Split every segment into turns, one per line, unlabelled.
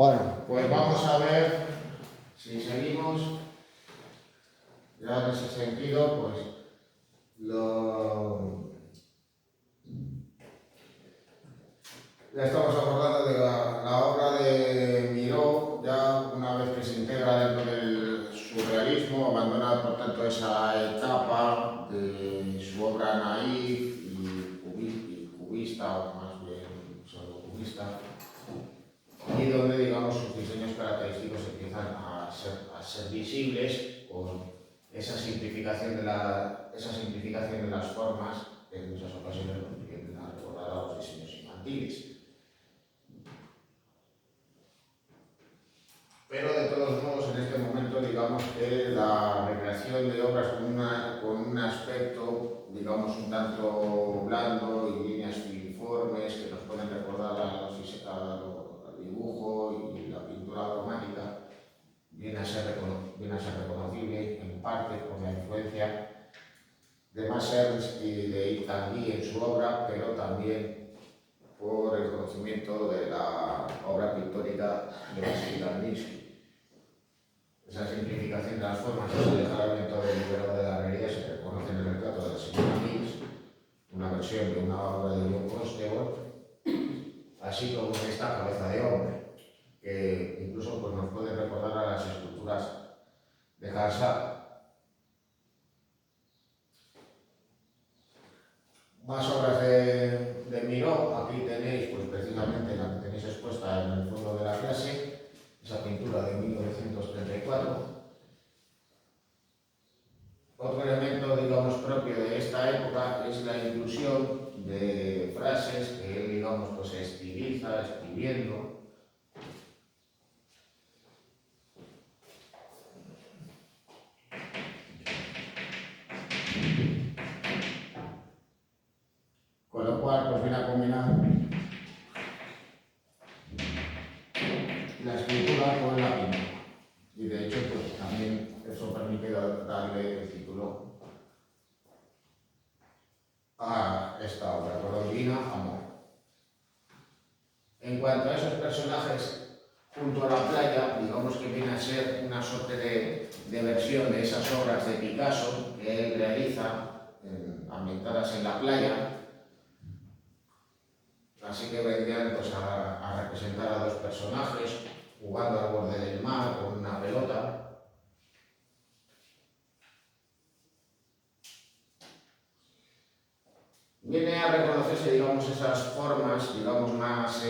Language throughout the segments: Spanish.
Bueno, pues vamos a ver si seguimos. Ya en ese sentido, pues ya estamos acordando de la obra de Miró, ya una vez que se integra dentro del surrealismo, abandona por tanto esa etapa de su obra naif y cubista, o más bien solo cubista, y donde, digamos, sus diseños característicos empiezan a ser visibles con esa simplificación de las formas que en muchas ocasiones nos tienden a recordar a los diseños infantiles. Pero de todos modos, en este momento, digamos que la recreación de obras con un aspecto, digamos, un tanto blando y líneas filiformes que nos pueden recordar al dibujo y la pintura automática, viene a ser reconocible en parte por la influencia de Max Ernst y de Yves Tanguy en su obra, pero también por el conocimiento de la obra pictórica de Vasily Kandinsky. Esa simplificación de las formas, ese desgarramiento deliberado de la realidad se reconoce en el retrato de la señora Mills, una versión de una obra de Leon Constable, así como en esta cabeza de hombre, que incluso pues, nos puede recordar a las esculturas de Hansard. Más obras de Miró, aquí tenéis pues, precisamente la que tenéis expuesta en el fondo de la clase, esa pintura de 1934. Otro elemento, digamos, propio de esta época es la inclusión de frases que él, digamos, pues estiliza escribiendo. Con lo cual, pues viene a combinar la escritura con la pintura. Y de hecho, pues también eso permite darle el título a esta obra, Golondrina, Amor. En cuanto a esos personajes junto a la playa, digamos que viene a ser una suerte de versión de esas obras de Picasso que él realiza ambientadas en la playa. Así que vendrían pues, a representar a dos personajes jugando al borde del mar con una pelota. Viene a reconocerse, digamos, esas formas, digamos, más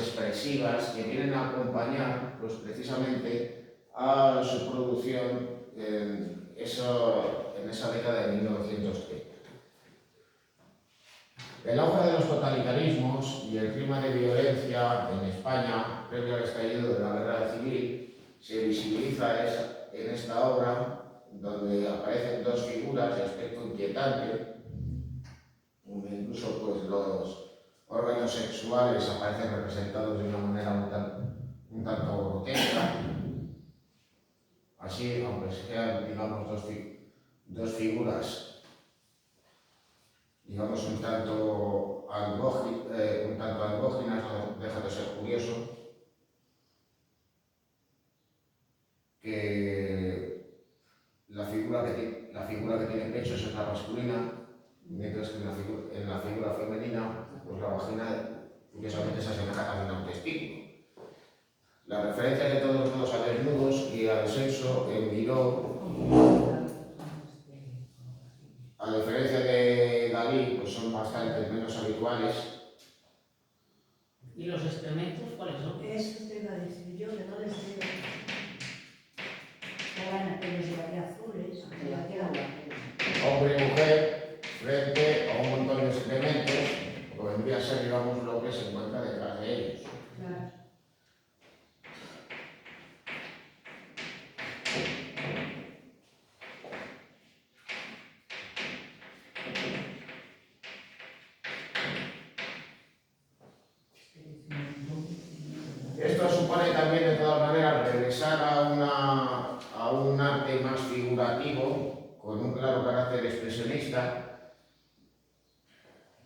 expresivas que vienen a acompañar, pues, precisamente a su producción en esa década de 1930. El auge de los totalitarismos y el clima de violencia en España, previo al estallido de la guerra civil, se visibiliza en esta obra, donde aparecen dos figuras de aspecto inquietante, donde incluso pues, los órganos sexuales aparecen representados de una manera un tanto grotesca. Así, aunque sean, digamos, dos figuras, digamos, un tanto andróginas, no deja de ser curioso que la figura que tiene pechos es la masculina, mientras que en la figura femenina, pues la vagina curiosamente se asemeja también a un testículo. Las referencias de todos modos a desnudos y al sexo en Miró, a diferencia de Dalí, pues son bastante menos habituales.
¿Y los excrementos cuáles son?
Eso te iba a decir yo, que no les veo. Estaban aquellos de azules,
Hombre y mujer, frente a un montón de excrementos, que vendría a ser, digamos, lo que se encuentra detrás de ellos.
Claro.
Esto supone también, de todas maneras, regresar a un arte más figurativo, con un claro carácter expresionista,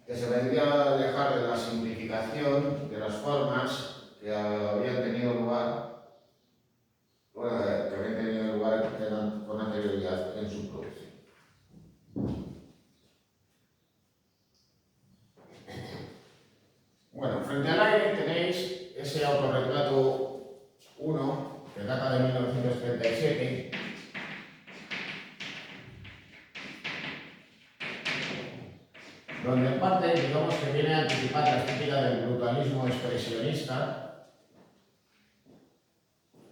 que se vendría a alejar de la simplificación de las formas que habían frente al aire tenéis ese autorretrato 1, que data de 1937, donde en parte, digamos que viene a anticipar la estética del brutalismo expresionista.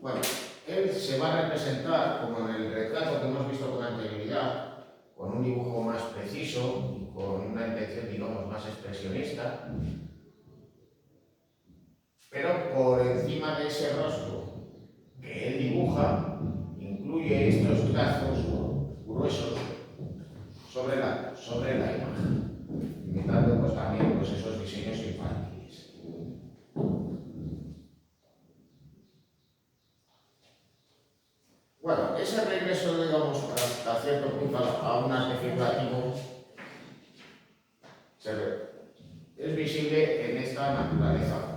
Bueno, él se va a representar, como en el retrato que hemos visto con anterioridad, con un dibujo más preciso y con una intención, digamos, más expresionista, pero por encima de ese rostro que él dibuja, incluye estos trazos gruesos sobre la imagen, imitando pues también pues, esos diseños infantiles. Bueno, ese regreso, digamos, hasta cierto punto a un arte figurativo es visible en esta naturaleza.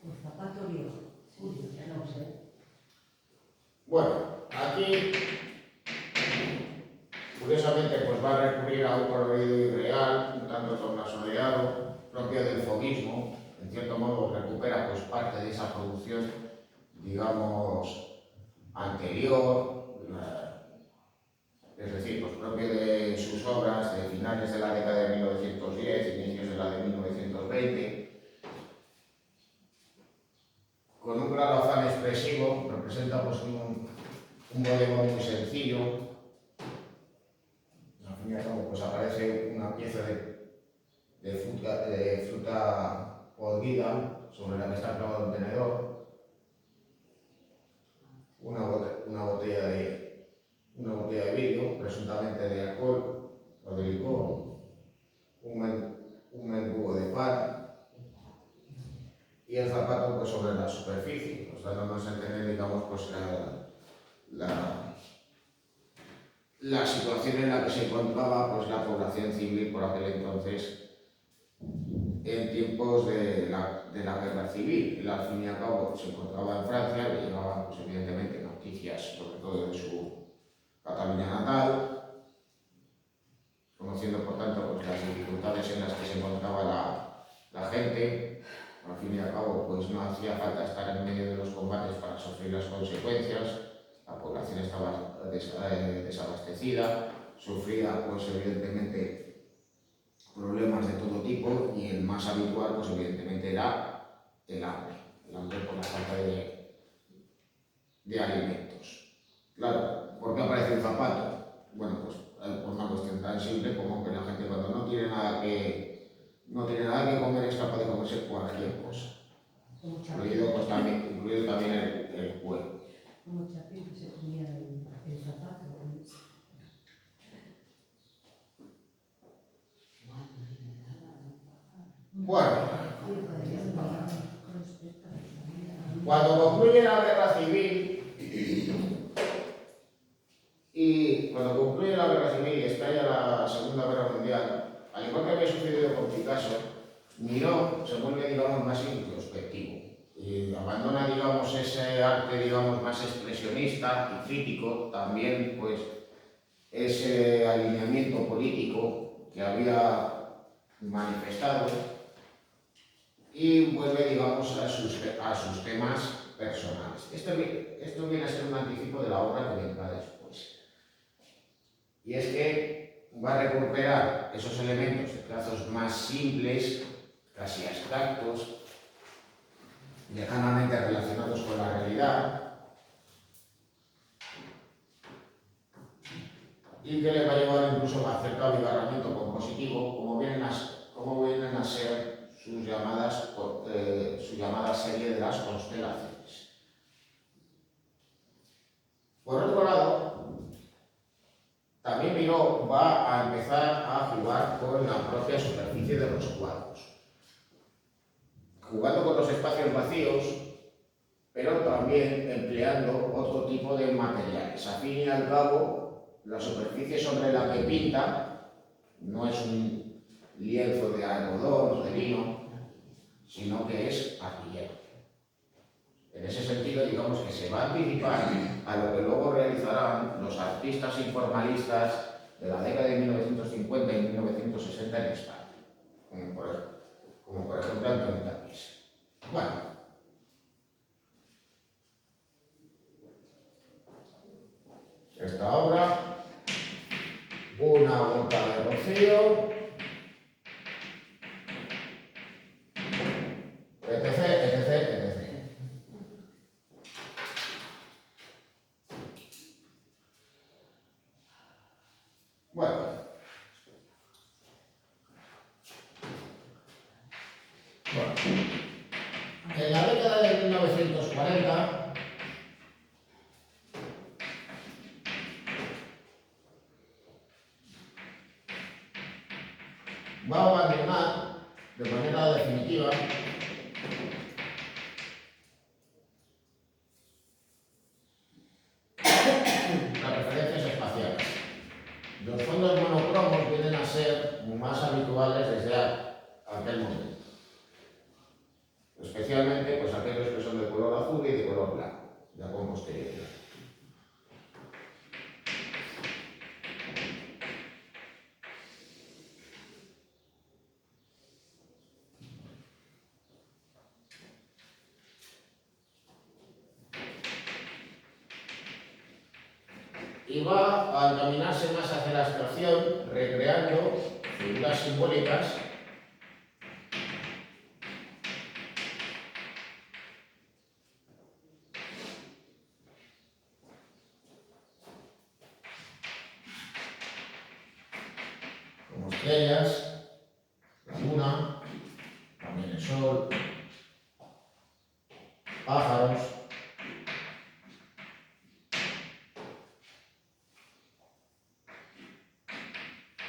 Un zapato viejo. Sí, ya no sé.
Bueno, aquí curiosamente pues va a recurrir a un colorido irreal, un tanto tornasoleado, propio del foguismo. En cierto modo recupera pues parte de esa producción, digamos, anterior, es decir, pues propio de sus obras de finales de la década de 1910, inicios de la de 1920, con un claro afán expresivo. Representa pues un modelo muy sencillo. Al fin y al cabo pues aparece una pieza de fruta podrida sobre la que está clavado un tenedor, una botella de vidrio, presuntamente de alcohol o de licor, un mendigo de pan y el zapato pues, sobre la superficie, pues dándonos a entender, digamos, pues la situación en la que se encontraba pues, la población civil por aquel entonces, en tiempos de la guerra civil. Él, al fin y al cabo, se encontraba en Francia, le llegaban pues, evidentemente noticias, sobre todo de su Cataluña natal, conociendo por tanto pues, las dificultades en las que se encontraba la gente. Al fin y al cabo pues, no hacía falta estar en medio de los combates para sufrir las consecuencias. La población estaba desabastecida, sufría pues, evidentemente problemas de todo tipo y el más habitual pues, evidentemente era el hambre por la falta de alimentos. Claro, ¿por qué aparece el zapato? Bueno, pues por una cuestión tan simple como que la gente cuando no tiene nada que comer es capaz de comerse cualquier cosa, incluido también el cuero.
Mucha gente se comía el zapato.
Bueno, cuando concluye la guerra civil y estalla la Segunda Guerra Mundial, al igual que había sucedido con Picasso, Miró se vuelve, digamos, más introspectivo y abandona, digamos, ese arte, digamos, más expresionista y crítico, también, pues, ese alineamiento político que había manifestado y vuelve, digamos, a sus temas personales. Esto viene a ser un anticipo de la obra que vendrá después. Y es que va a recuperar esos elementos de trazos más simples, casi abstractos, lejanamente relacionados con la realidad, y que le va a llevar incluso a cierto abigarramiento compositivo, como vienen a ser su llamada serie de las constelaciones. Por otro lado, también Miró va a empezar a jugar con la propia superficie de los cuadros, jugando con los espacios vacíos, pero también empleando otro tipo de materiales. Al fin y al cabo, la superficie sobre la que pinta no es lienzo de algodón o de lino, sino que es artillero. En ese sentido, digamos que se va a anticipar a lo que luego realizarán los artistas informalistas de la década de 1950 y 1960 en España, como por ejemplo Antonio Tapies. Bueno, esta obra, una gota de rocío, etc, etc, etc. Bueno, en la década de 1940 va a abandonar de manera definitiva las referencias espaciales. Los fondos monocromos vienen a ser más habituales desde aquel momento, especialmente pues aquellos que son de color azul y de color blanco, ya con posterioridad. Y va a encaminarse más hacia la abstracción, recreando figuras simbólicas como estrellas, la luna, también el sol, pájaros,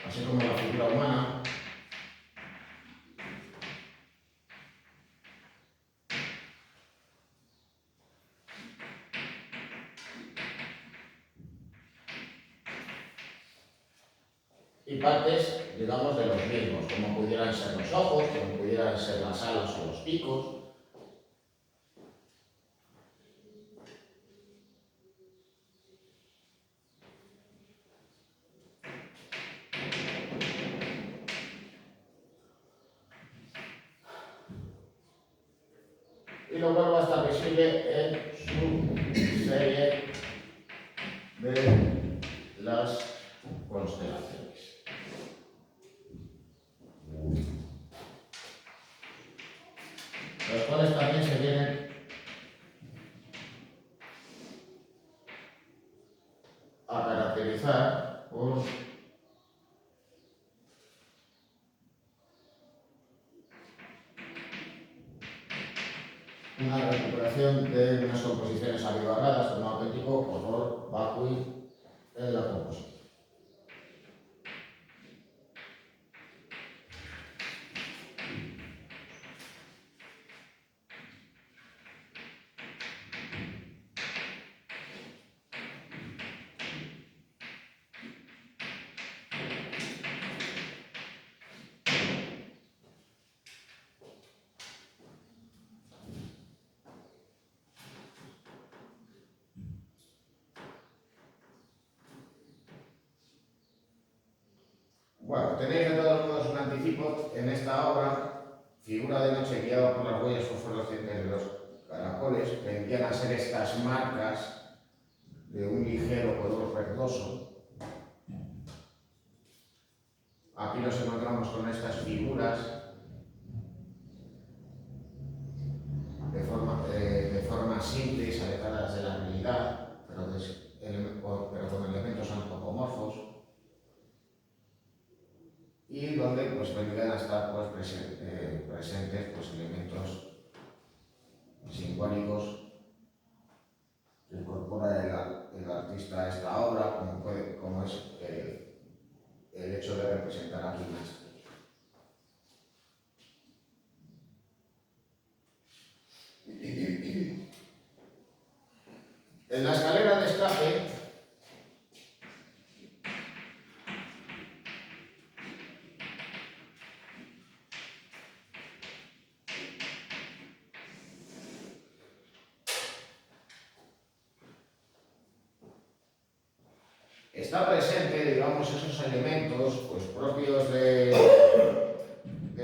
así como la figura humana. Y partes, digamos, de los mismos, como pudieran ser los ojos, como pudieran ser las alas o los picos. Y lo vuelvo a estar visible en su serie de las constelaciones. Los cuales también se vienen a caracterizar por una recuperación de unas composiciones abigarradas con un auténtico horror vacui en la composición. Bueno, tenéis de todos modos un anticipo en esta obra, figura de noche guiado por las huellas fosforescentes de los caracoles, que vendrían a ser estas marcas de un ligero color verdoso. Aquí nos encontramos con estas figuras de forma simples, alejadas de la realidad, pero con elementos antropomorfos, y donde pues vendrían a estar pues, presentes pues, elementos simbólicos que incorpora el artista a esta obra, como es el hecho de representar aquí una estrella. En la escalera de escape está presente, digamos, esos elementos pues, propios de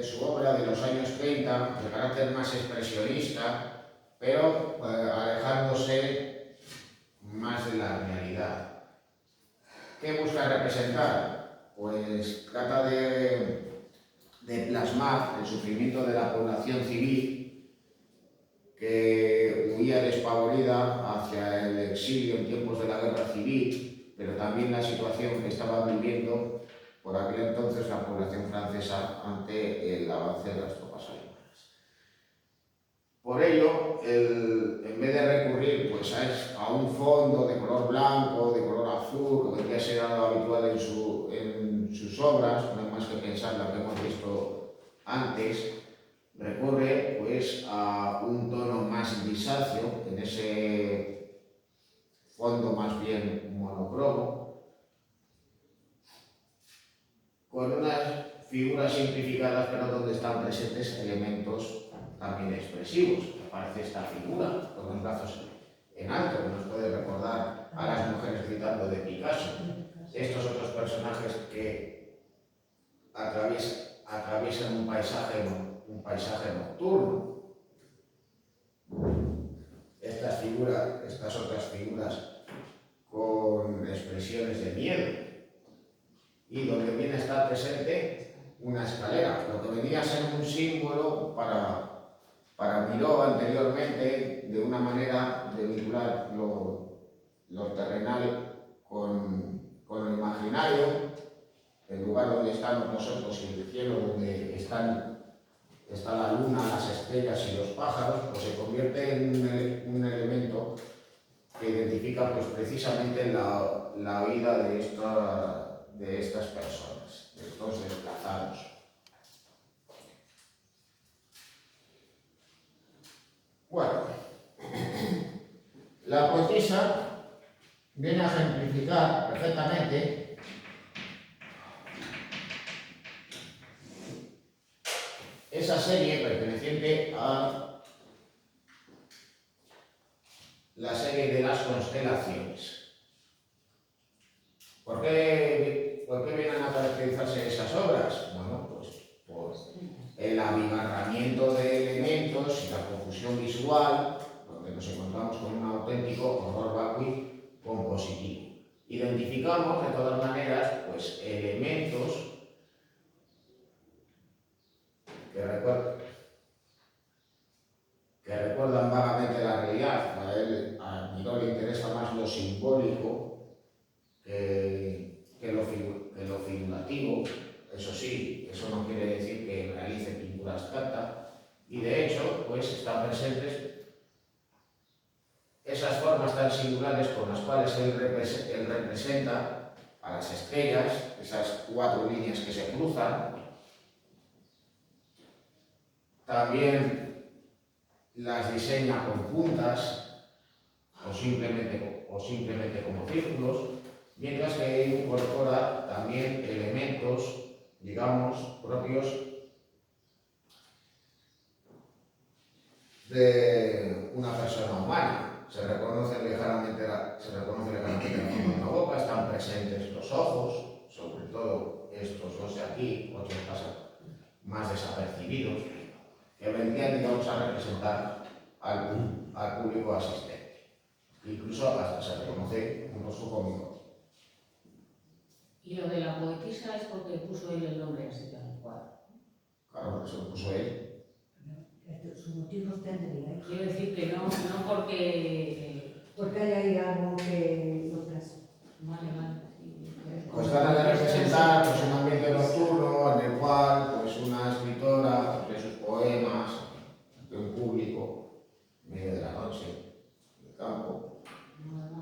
su obra de los años 30, de carácter más expresionista, pero alejándose más de la realidad. ¿Qué busca representar? Pues trata de plasmar el sufrimiento de la población civil que huía despavorida hacia el exilio en tiempos de la guerra civil, pero también la situación que estaba viviendo por aquel entonces la población francesa ante el avance de las tropas alemanas. Por ello, en vez de recurrir pues, a un fondo de color blanco, de color azul, como debería ser algo habitual en sus obras, no hay más que pensar en lo que hemos visto antes, recurre pues, a un tono más grisáceo, en ese fondo más bien monocromo, con unas figuras simplificadas, pero donde están presentes elementos también expresivos. Aparece esta figura con los brazos en alto, que nos puede recordar a las mujeres gritando de Picasso. Estos otros personajes que atraviesan un paisaje nocturno. Estas otras figuras con expresiones de miedo. Y donde viene a estar presente una escalera, lo que venía a ser un símbolo para Miró anteriormente, de una manera de vincular lo terrenal con el imaginario, el lugar donde están nosotros y el cielo, donde está la luna, las estrellas y los pájaros, pues se convierte en un elemento que identifica pues, precisamente la vida de estas personas, de estos desplazados. Bueno, la poetisa viene a ejemplificar perfectamente esa serie perteneciente a la serie de las constelaciones. ¿Por qué vienen a caracterizarse esas obras? Bueno, pues por el abigarramiento de elementos y la confusión visual, donde nos encontramos con un auténtico horror vacui compositivo. Identificamos, de todas maneras, pues, elementos que recuerdan vagamente la realidad. A Miró le interesa más lo simbólico que lo figurativo. Eso sí, eso no quiere decir que realice pintura abstracta, y de hecho, pues están presentes esas formas tan singulares con las cuales él representa a las estrellas, esas 4 líneas que se cruzan. También las diseña con puntas o simplemente como círculos, mientras que él incorpora también elementos, digamos, propios de una persona humana. Se reconoce lejanamente la forma de una boca, están presentes los ojos, sobre todo estos dos de aquí, otros pasan más desapercibidos, que vendrían, digamos, a representar al público asistente. Incluso hasta se reconoce un rostro cómico.
Y lo de la poetisa es porque puso él el nombre así tal cual.
Claro, porque se lo puso él.
Sus motivos tendría.
Quiero decir que no porque...
Porque hay ahí algo que otras.
Vale.
Pues trata de representar pues, un ambiente nocturno en el cual pues, una escritora de sus poemas ante un público en medio de la noche, en el campo,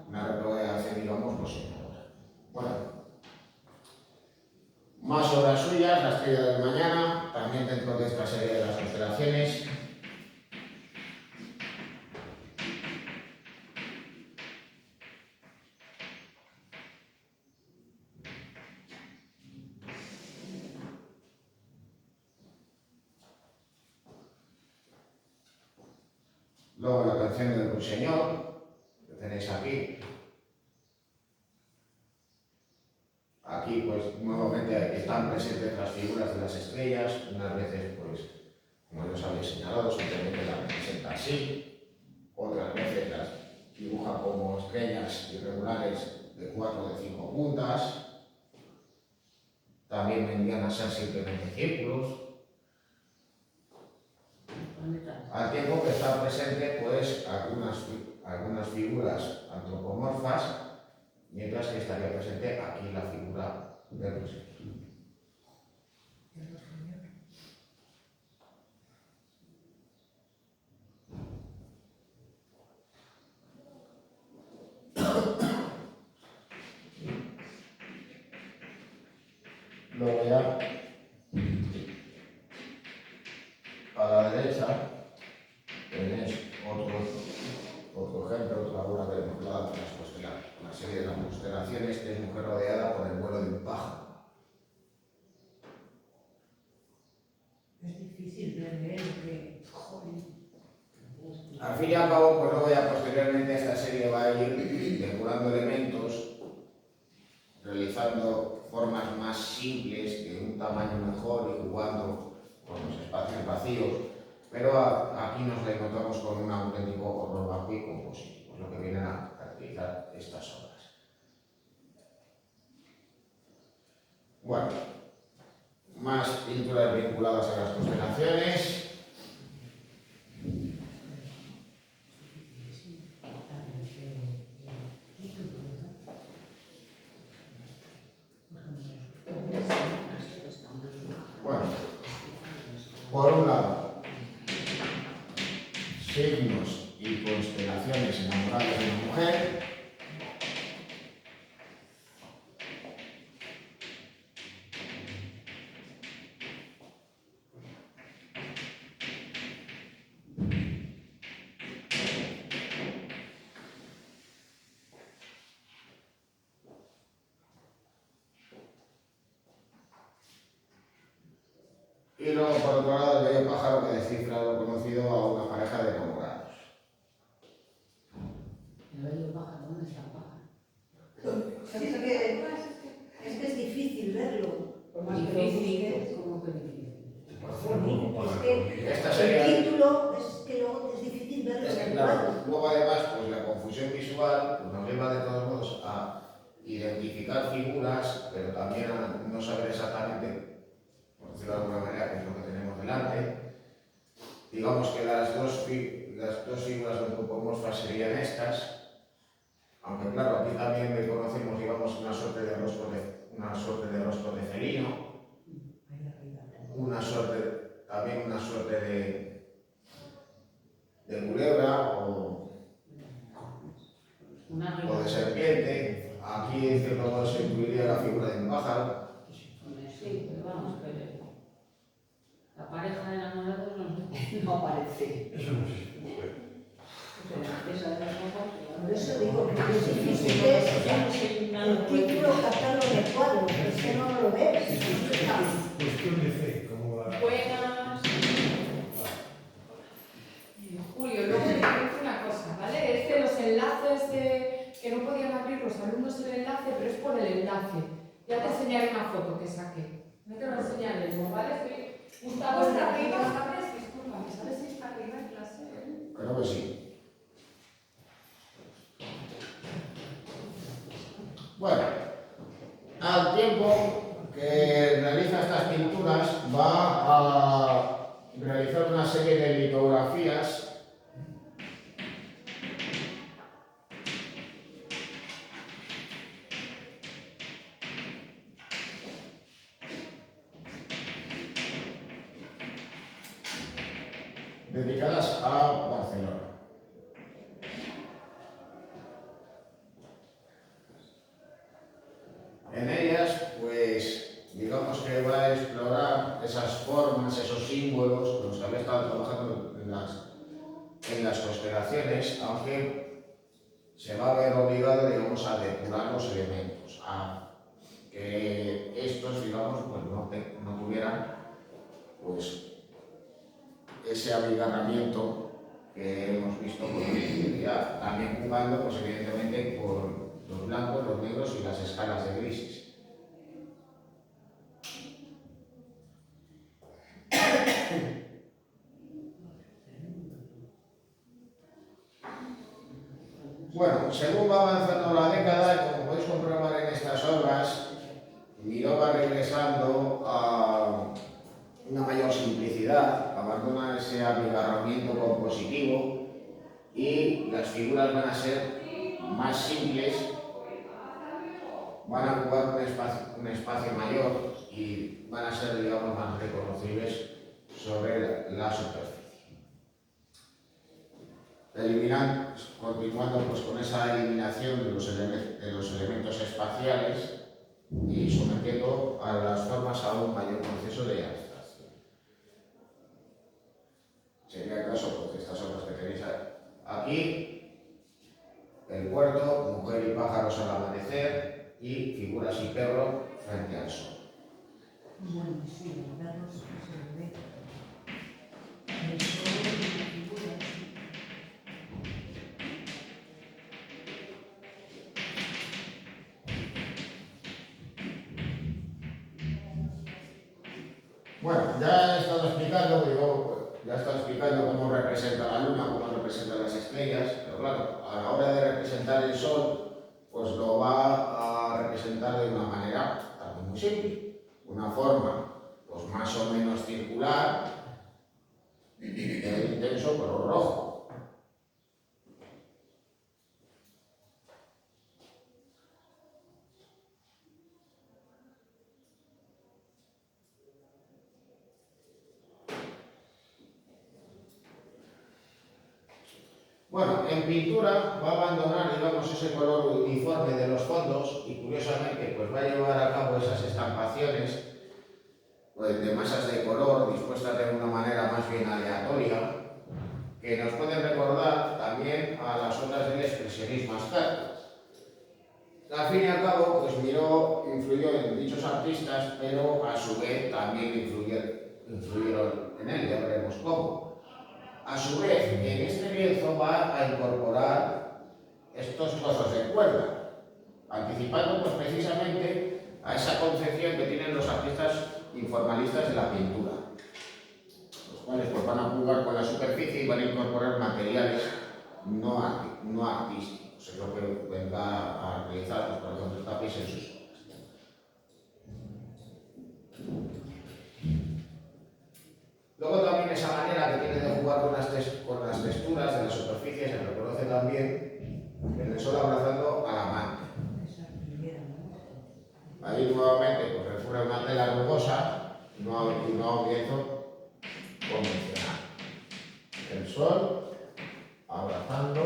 una reproducción, digamos, pues soñadora. Bueno, más obras suyas, La estrella del mañana, también dentro de esta serie de las constelaciones. Luego la canción del Ruiseñor, que tenéis aquí. estrellas, unas veces, pues, como ya os habéis señalado, simplemente las representa así, otras veces las dibuja como estrellas irregulares de 4 o de 5 puntas, también vendrían a ser simplemente círculos, al tiempo que están presentes pues algunas figuras antropomorfas, mientras que estaría presente aquí la figura de los seres. Luego ya a la derecha tenéis otro ejemplo, otra obra de una serie de las constelaciones, que es mujer rodeada por el vuelo de un pájaro.
Es difícil de leer que, joder.
Al fin y al cabo, pues luego ya posteriormente esta serie va a ir depurando elementos, realizando formas más simples, de un tamaño mejor y jugando con los espacios vacíos, pero aquí nos encontramos con un auténtico horror bajo y compositivo, es lo que vienen a caracterizar estas obras. Bueno, más pinturas vinculadas a las constelaciones. Bueno, por un lado, signos y constelaciones enamoradas de una mujer. Y luego, por otro lado, el bello pájaro que descifra lo conocido a una pareja de enamorados.
El bello pájaro, ¿dónde está el pájaro?
Es que es difícil verlo. Por más que lo
Difícil,
busques.
¿cómo que difícil?
Es que
Esta
el
sería...
título es que luego es difícil verlo
Es
en
que
el
claro,
cuadro.
luego además pues la confusión visual pues, nos lleva de todos modos a identificar figuras, pero también a no saber exactamente, por decirlo de alguna manera, qué es lo que tenemos delante. Digamos que las dos figuras antropomorfas serían estas, aunque claro, aquí también reconocemos, digamos, una suerte de rostro de felino, también una suerte de culebra o de serpiente. Aquí en cierto modo se incluiría la figura de un pájaro.
Sí, pero vamos, que la pareja de enamorados no aparece.
Eso no existe.
Esa de los ojos,
Por eso digo que es difícil el título captarlo en el cuadro, es que no lo ves.
Cuestión de fe, como la...
Buenas. Julio, luego te cuento una cosa, ¿vale? Es de los enlaces que no podían abrir los alumnos el enlace, pero es por el enlace. Ya te enseñaré una foto que saqué. No te lo enseñaré, ¿vale? Gustavo está arriba, ¿sabes? Disculpa, ¿sabes si está arriba en clase?
Creo que sí. Bueno, al tiempo que realiza estas pinturas va a realizar una serie de litografías dedicadas a Barcelona. En ellas, pues, digamos que va a explorar esas formas, esos símbolos con los que había estado trabajando en las constelaciones, aunque se va a ver obligado, digamos, a depurar los elementos, a que estos, digamos, pues no tuvieran, pues, ese abigarramiento que hemos visto con anterioridad, también jugando, pues, evidentemente, con los blancos, los negros y las escalas de grises. Bueno, según va avanzando la década, como podéis comprobar en estas obras, Miró va regresando a una mayor simplicidad, abandona ese abigarramiento compositivo y las figuras van a ser más simples, van a ocupar un espacio mayor y van a ser, digamos, más reconocibles sobre la superficie. Continuando pues, con esa eliminación de los elementos espaciales y sometiendo a las formas a un mayor proceso de abstracción. Sería el caso pues, de estas obras que tenéis aquí, el puerto, mujer y pájaros al amanecer y figuras y perro frente al sol.
Bueno, sí, verlos se ve. El sol y figuras.
Bueno, ya he estado explicando cómo representa la luna, cómo representan las estrellas, pero claro, a la hora de representar el sol, pues lo va a representar de una manera también muy simple, una forma pues más o menos circular, de intenso color rojo. Bueno, en pintura va a abandonar, digamos, ese color uniforme de los fondos y curiosamente pues va a llevar a cabo esas estampaciones pues, de masas de color dispuestas de una manera más bien aleatoria que nos pueden recordar también a las obras del expresionismo abstracto. Al fin y al cabo, pues Miró influyó en dichos artistas, pero a su vez también influyeron en él, ya veremos cómo. A su vez, en este lienzo va a incorporar estos trozos de cuerda, anticipando pues, precisamente a esa concepción que tienen los artistas informalistas de la pintura, los cuales pues, van a jugar con la superficie y van a incorporar materiales no artísticos, es lo que vendrá a realizar, pues, por ejemplo, Tapies en sus obras. Luego también esa manera que tiene de jugar con las texturas de la superficie se reconoce también en el sol abrazando a la manta. Ahí nuevamente pues recurre a una tela rugosa y no a un lienzo convencional. El sol abrazando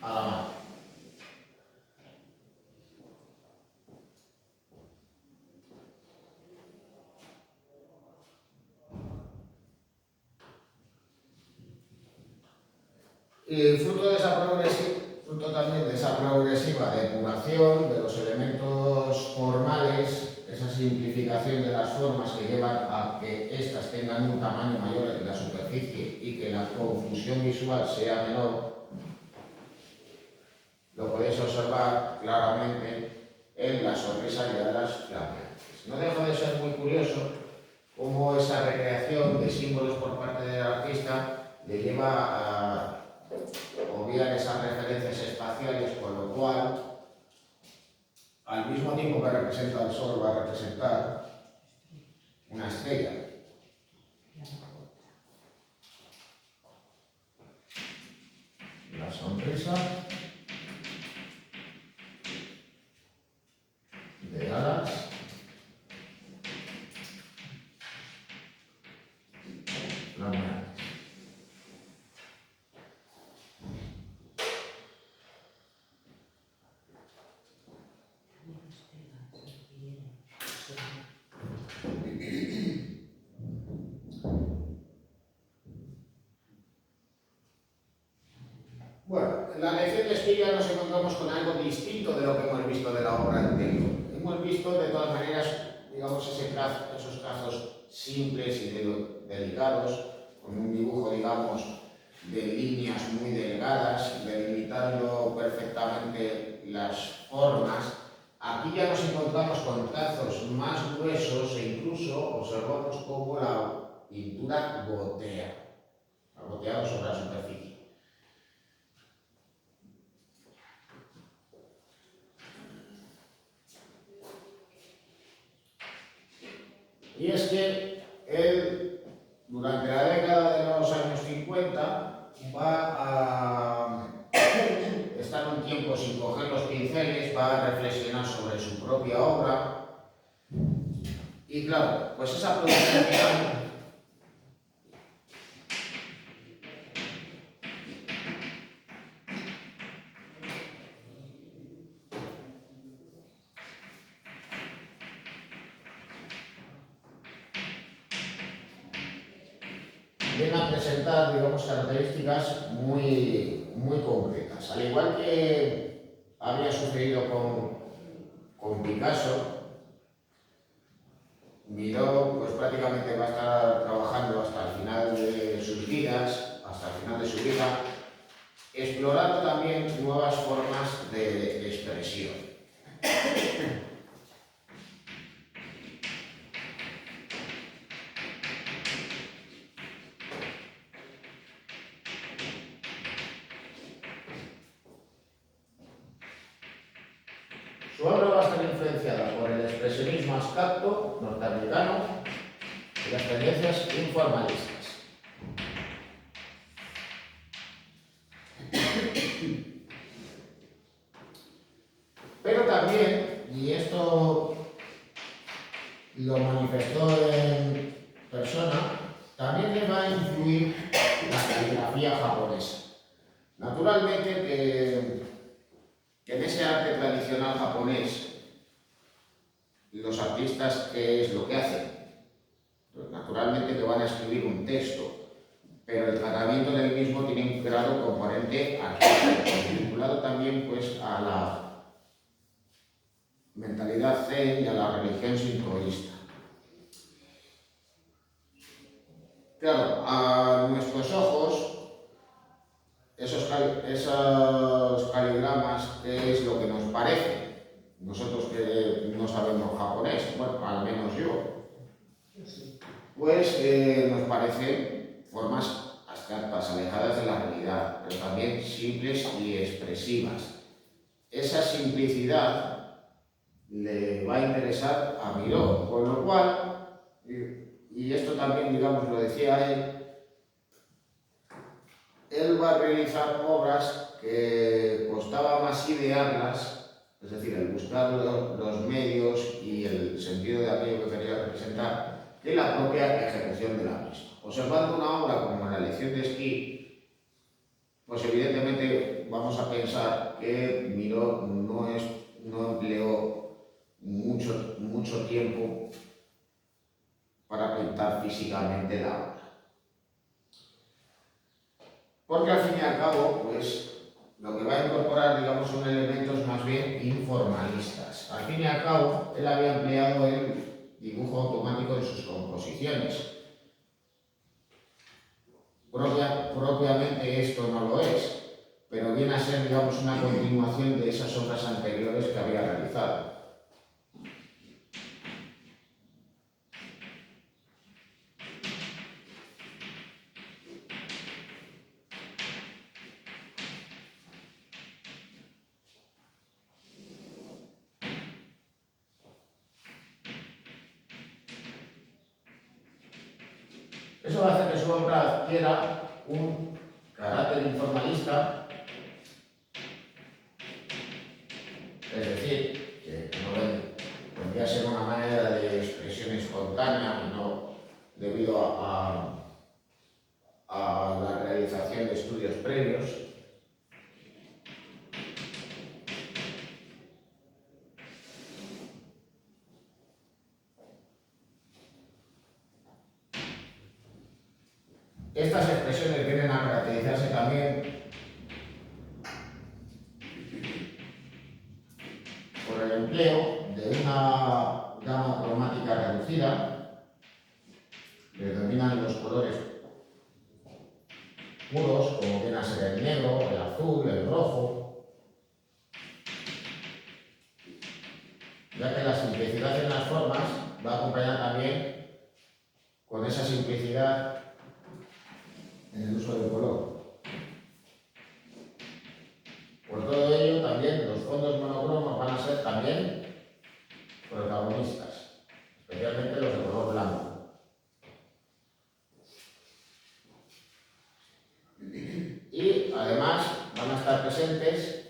a la manta. Y fruto también de esa progresiva depuración de los elementos formales, esa simplificación de las formas que llevan a que éstas tengan un tamaño mayor en la superficie y que la confusión visual sea menor, lo podéis observar claramente en la sonrisa y alas flameantes. No deja de ser muy curioso cómo esa recreación de símbolos por parte del artista le lleva a obviar esas referencias espaciales, con lo cual, al mismo tiempo que representa el sol, va a representar una estrella. La sonrisa de alas flameantes. Bueno, en la lección de Esquilla nos encontramos con algo distinto de lo que hemos visto de la obra anterior. Hemos visto de todas maneras, digamos, esos trazos simples y delicados, con un dibujo, digamos, de líneas muy delgadas, delimitando perfectamente las formas. Aquí ya nos encontramos con trazos más gruesos e incluso observamos cómo pintura gotea, ha goteado sobre la superficie. Y es que él, durante la década de los años 50, va a estar un tiempo sin coger los pinceles, va a reflexionar sobre su propia obra. Y claro, pues esa producción final viene a presentar, digamos, características muy concretas. Al igual que había sucedido con Picasso, Miró pues prácticamente va a estar trabajando hasta el final de sus vidas, hasta el final de su vida, explorando también nuevas formas de expresión. Su obra va a estar influenciada por el expresionismo abstracto norteamericano y las tendencias informalistas. Pero también, y esto lo manifestó en persona, también le va a influir la caligrafía japonesa. Naturalmente que en ese arte tradicional japonés, los artistas, ¿qué es lo que hacen? Pues naturalmente que van a escribir un texto, pero el tratamiento del mismo tiene un grado componente artístico, vinculado también pues a la mentalidad zen y a la religión sintoísta. Claro, a nuestros ojos, esos caligramas, ¿qué es lo que nos parece? Nosotros que no sabemos japonés, bueno, al menos yo, pues nos parecen formas abstractas, alejadas de la realidad, pero también simples y expresivas. Esa simplicidad le va a interesar a Miró, con lo cual, y esto también, digamos, lo decía él va a realizar obras que costaba más idearlas, es decir, el buscar los medios y el sentido de aquello que quería representar, que la propia ejecución de la misma. Observando una obra como la lección de esquí, pues evidentemente vamos a pensar que Miró no empleó mucho tiempo para pintar físicamente la obra. Porque al fin y al cabo, pues, lo que va a incorporar, digamos, son elementos más bien informalistas. Al fin y al cabo, él había empleado el dibujo automático en sus composiciones. Propiamente esto no lo es, pero viene a ser, digamos, una continuación de esas obras anteriores que había realizado. Eso va a hacer que su obra adquiera un carácter informalista, es decir, que no vendría a ser una manera de expresión espontánea, no debido a la realización de estudios previos. Estas expresiones vienen a caracterizarse también por el empleo de una gama cromática reducida, que dominan los colores puros, como viene a ser el negro, el azul, el rojo, ya que la simplicidad en las formas va acompañada también con esa simplicidad en el uso del color. Por todo ello, también los fondos monocromos van a ser también protagonistas, especialmente los de color blanco. Y además van a estar presentes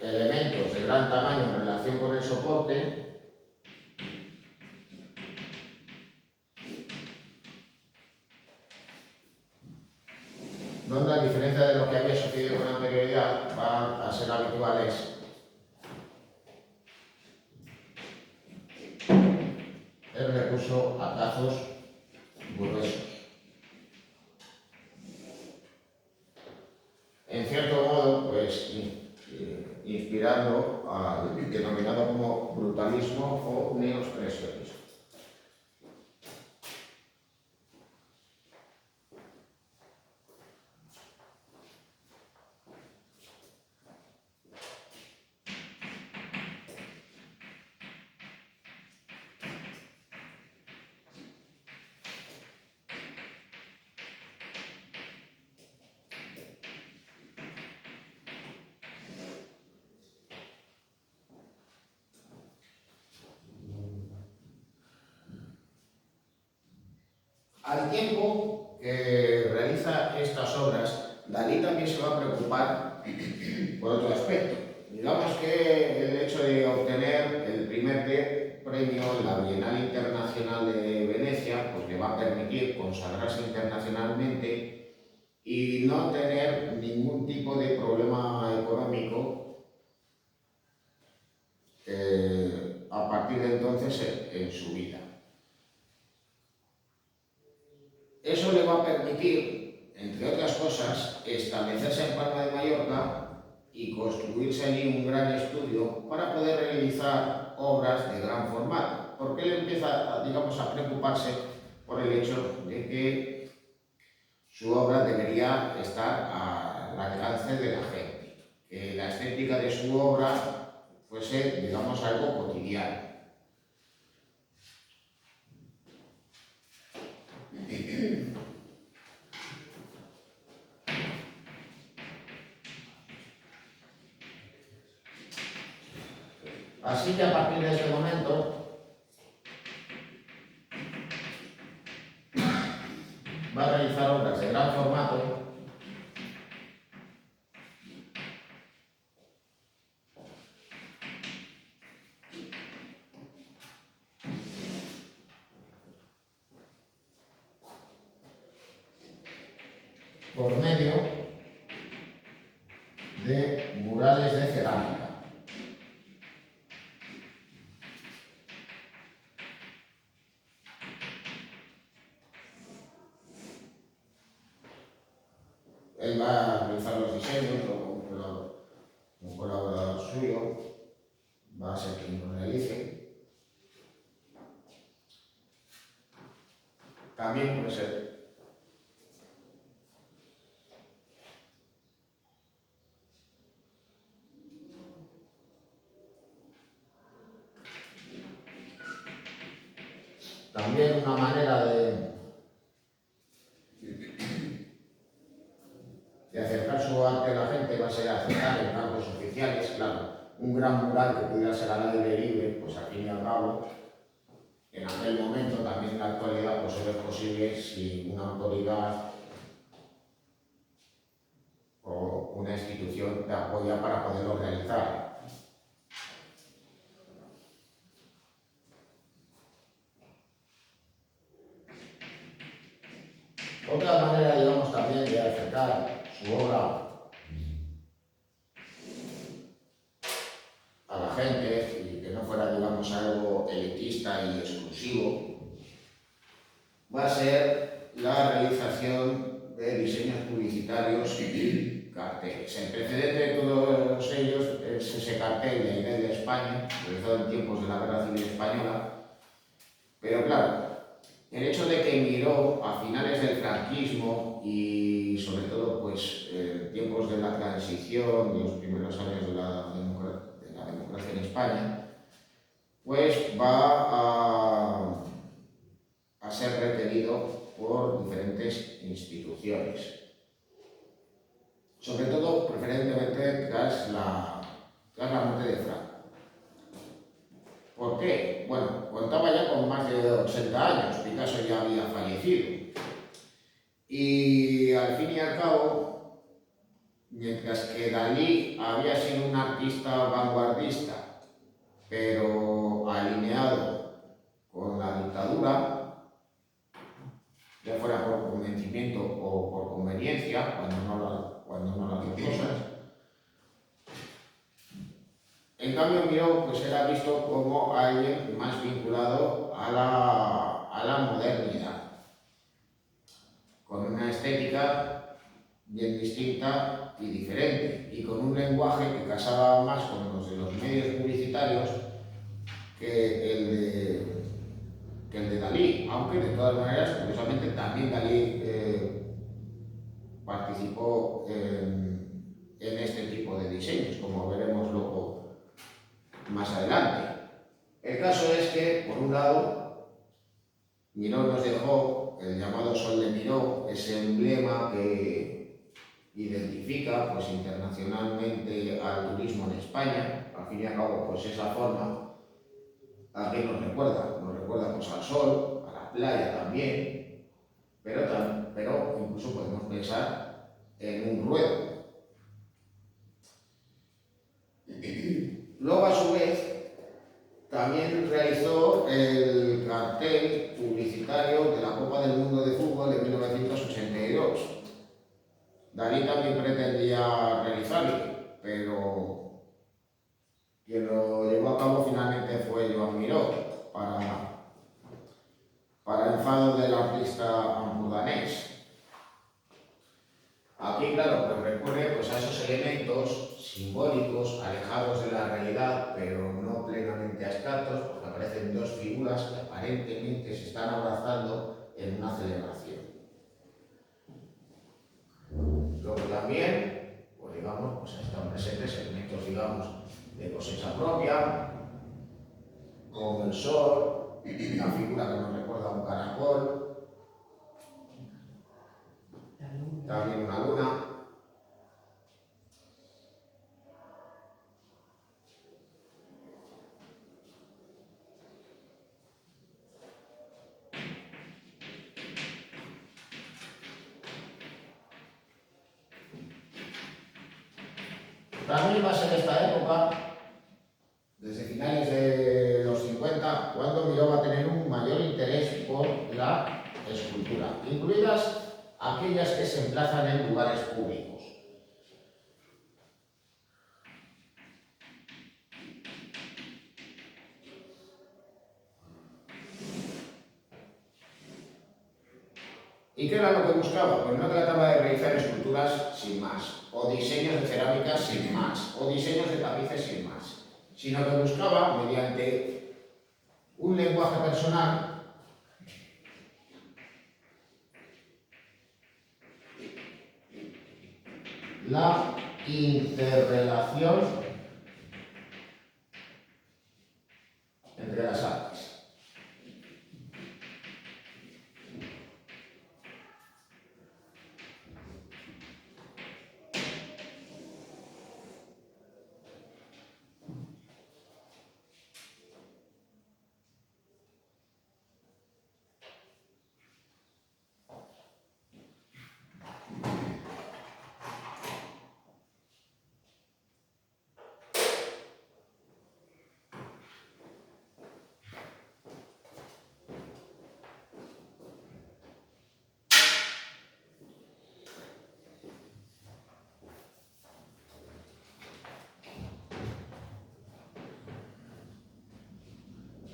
elementos de gran tamaño en relación con el soporte, donde, a diferencia de lo que había sucedido con anterioridad, van a ser habituales el recurso a trazos gruesos. En cierto modo, pues, inspirando al denominado como brutalismo o neoexpresionismo. Al tiempo que realiza estas obras, Dalí también se va a preocupar por otro aspecto. Digamos que el hecho de obtener el primer premio en la Bienal Internacional de Venecia, pues le va a permitir consagrarse internacionalmente y no tener ningún tipo de problema económico a partir de entonces en su vida. Eso le va a permitir, entre otras cosas, establecerse en Palma de Mallorca y construirse allí un gran estudio para poder realizar obras de gran formato, porque él empieza, digamos, a preocuparse por el hecho de que su obra debería estar al alcance de la gente, que la estética de su obra fuese, digamos, algo cotidiano. Así que a partir de este momento va a realizar obras de gran formato por medio de murales de cerámica. Él va a realizar los diseños, o un colaborador suyo va a ser quien los realice. También puede ser también una manera de acercar su arte a la gente va a ser acercar encargos oficiales, claro. Un gran mural que pudiera ser al aire libre, pues al fin y al cabo, en aquel momento, también en la actualidad, pues solo es posible si una autoridad o una institución te apoya para poderlo realizar. Otra manera, digamos, también de acercar su obra a la gente y que no fuera, digamos, algo elitista y exclusivo, va a ser la realización de diseños publicitarios y carteles. El precedente de todos ellos es ese cartel de Inés de España, realizado en tiempos de la Guerra Civil Española, pero claro, el hecho de que miró a finales del franquismo y sobre todo pues tiempos de la transición, de los primeros años de la democracia en España, pues va a ser requerido por diferentes instituciones, sobre todo preferentemente tras la muerte de Franco. ¿Por qué? Bueno, contaba ya con más de 80 años, Picasso ya había fallecido. Y al fin y al cabo, mientras que Dalí había sido un artista vanguardista, pero alineado con la dictadura, ya fuera por convencimiento o por conveniencia, cuando no las dos cosas, en cambio Miró pues era visto como alguien más vinculado a la modernidad, con una estética bien distinta y diferente, y con un lenguaje que casaba más con los de los medios publicitarios que el de Dalí, aunque de todas maneras, curiosamente, también Dalí participó en este tipo de diseños, como veremos luego más adelante. El caso es que, por un lado, Miró nos dejó el llamado Sol de Miró, ese emblema que identifica pues, internacionalmente al turismo en España. Al fin y al cabo, pues esa forma a qué nos recuerda pues, al sol, a la playa también, pero incluso podemos pensar en un ruedo. Luego, a su vez, también realizó el cartel publicitario de la Copa del Mundo de Fútbol de 1982. Dalí también pretendía realizarlo, pero quien lo llevó a cabo finalmente fue Joan Miró, para enfado del artista ambudanés. Aquí, claro, pues recurre pues, a esos elementos simbólicos, alejados de la realidad, pero no plenamente abstractos, porque aparecen dos figuras que aparentemente se están abrazando en una celebración. Luego también, pues digamos, pues están presentes elementos, digamos, de cosecha propia, como el sol, una figura que nos recuerda a un caracol, también una luna. También va a ser esta época, desde finales de los 50, cuando Miró va a tener un mayor interés por la escultura, incluidas aquellas que se emplazan en lugares públicos. ¿Y qué era lo que buscaba? Pues no trataba de realizar esculturas sin más, o diseños de cerámica sin más, o diseños de tapices sin más, sino que buscaba, mediante un lenguaje personal, la interrelación entre las artes.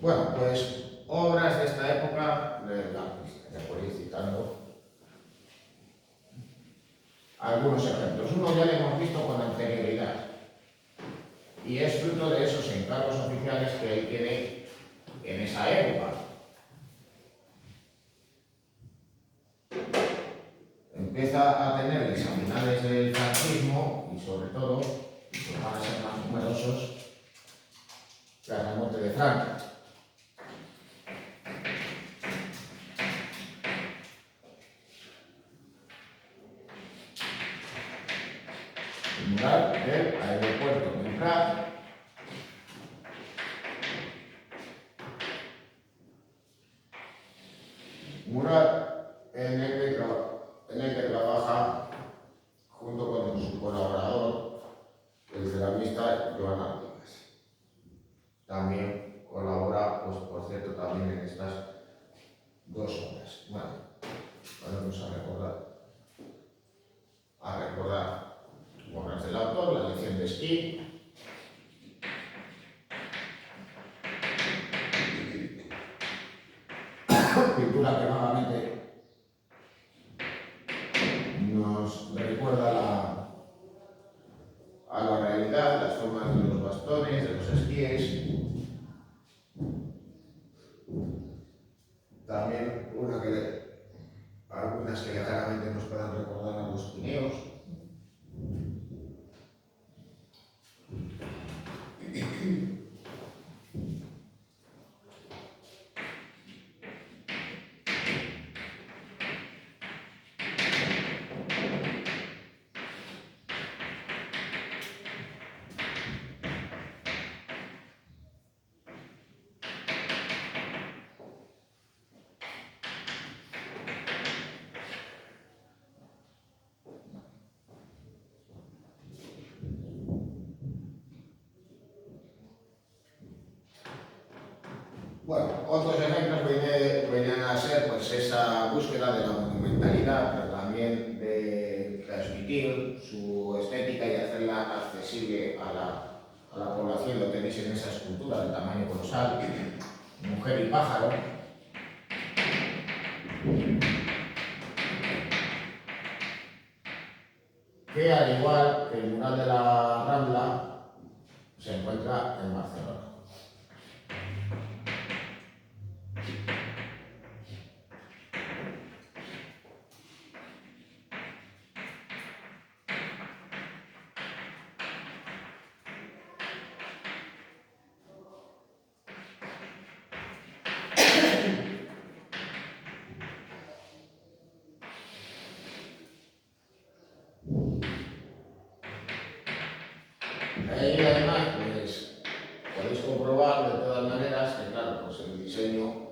Bueno, pues obras de esta época, les puedo ir citando algunos ejemplos. Uno ya lo hemos visto con anterioridad y es fruto de esos encargos oficiales que él tiene en esa época. Empieza a tenerles a finales del franquismo y sobre todo, pues van a ser más numerosos, tras la muerte de Franco. El mural del aeropuerto de Prat. Mural en el que trabaja junto con su colaborador, el ceramista Joan Artigas. También colabora, pues por cierto, también en estas dos obras. Bueno, vamos a recordar obras del autor, la lección de esquí. Pintura que nuevamente nos recuerda a la realidad, las formas de los bastones, de los esquíes. También algunas que ligeramente nos puedan recordar a los Pirineos. Bueno, otros ejemplos venían a ser pues esa búsqueda de la monumentalidad, pero también de transmitir su estética y hacerla accesible a la población. Lo tenéis en esa escultura de tamaño colosal, Mujer y pájaro. Que al igual que el mural de la Rambla se encuentra en Barcelona. Ahí además pues, podéis comprobar de todas maneras que claro, pues el diseño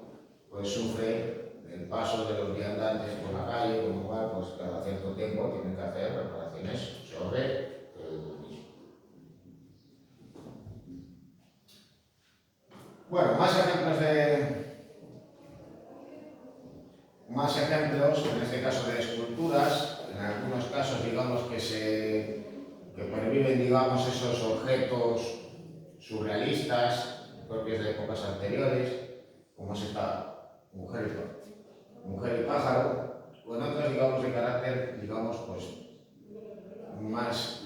pues, sufre el paso de los viandantes por la calle, con lo cual pues, cada cierto tiempo tienen que hacer reparaciones sobre el mismo. Bueno, más ejemplos, en este caso de esculturas, en algunos casos digamos que perviven, digamos, esos objetos surrealistas propios de épocas anteriores, como es esta mujer y pájaro, con otros, digamos, de carácter, digamos, pues, más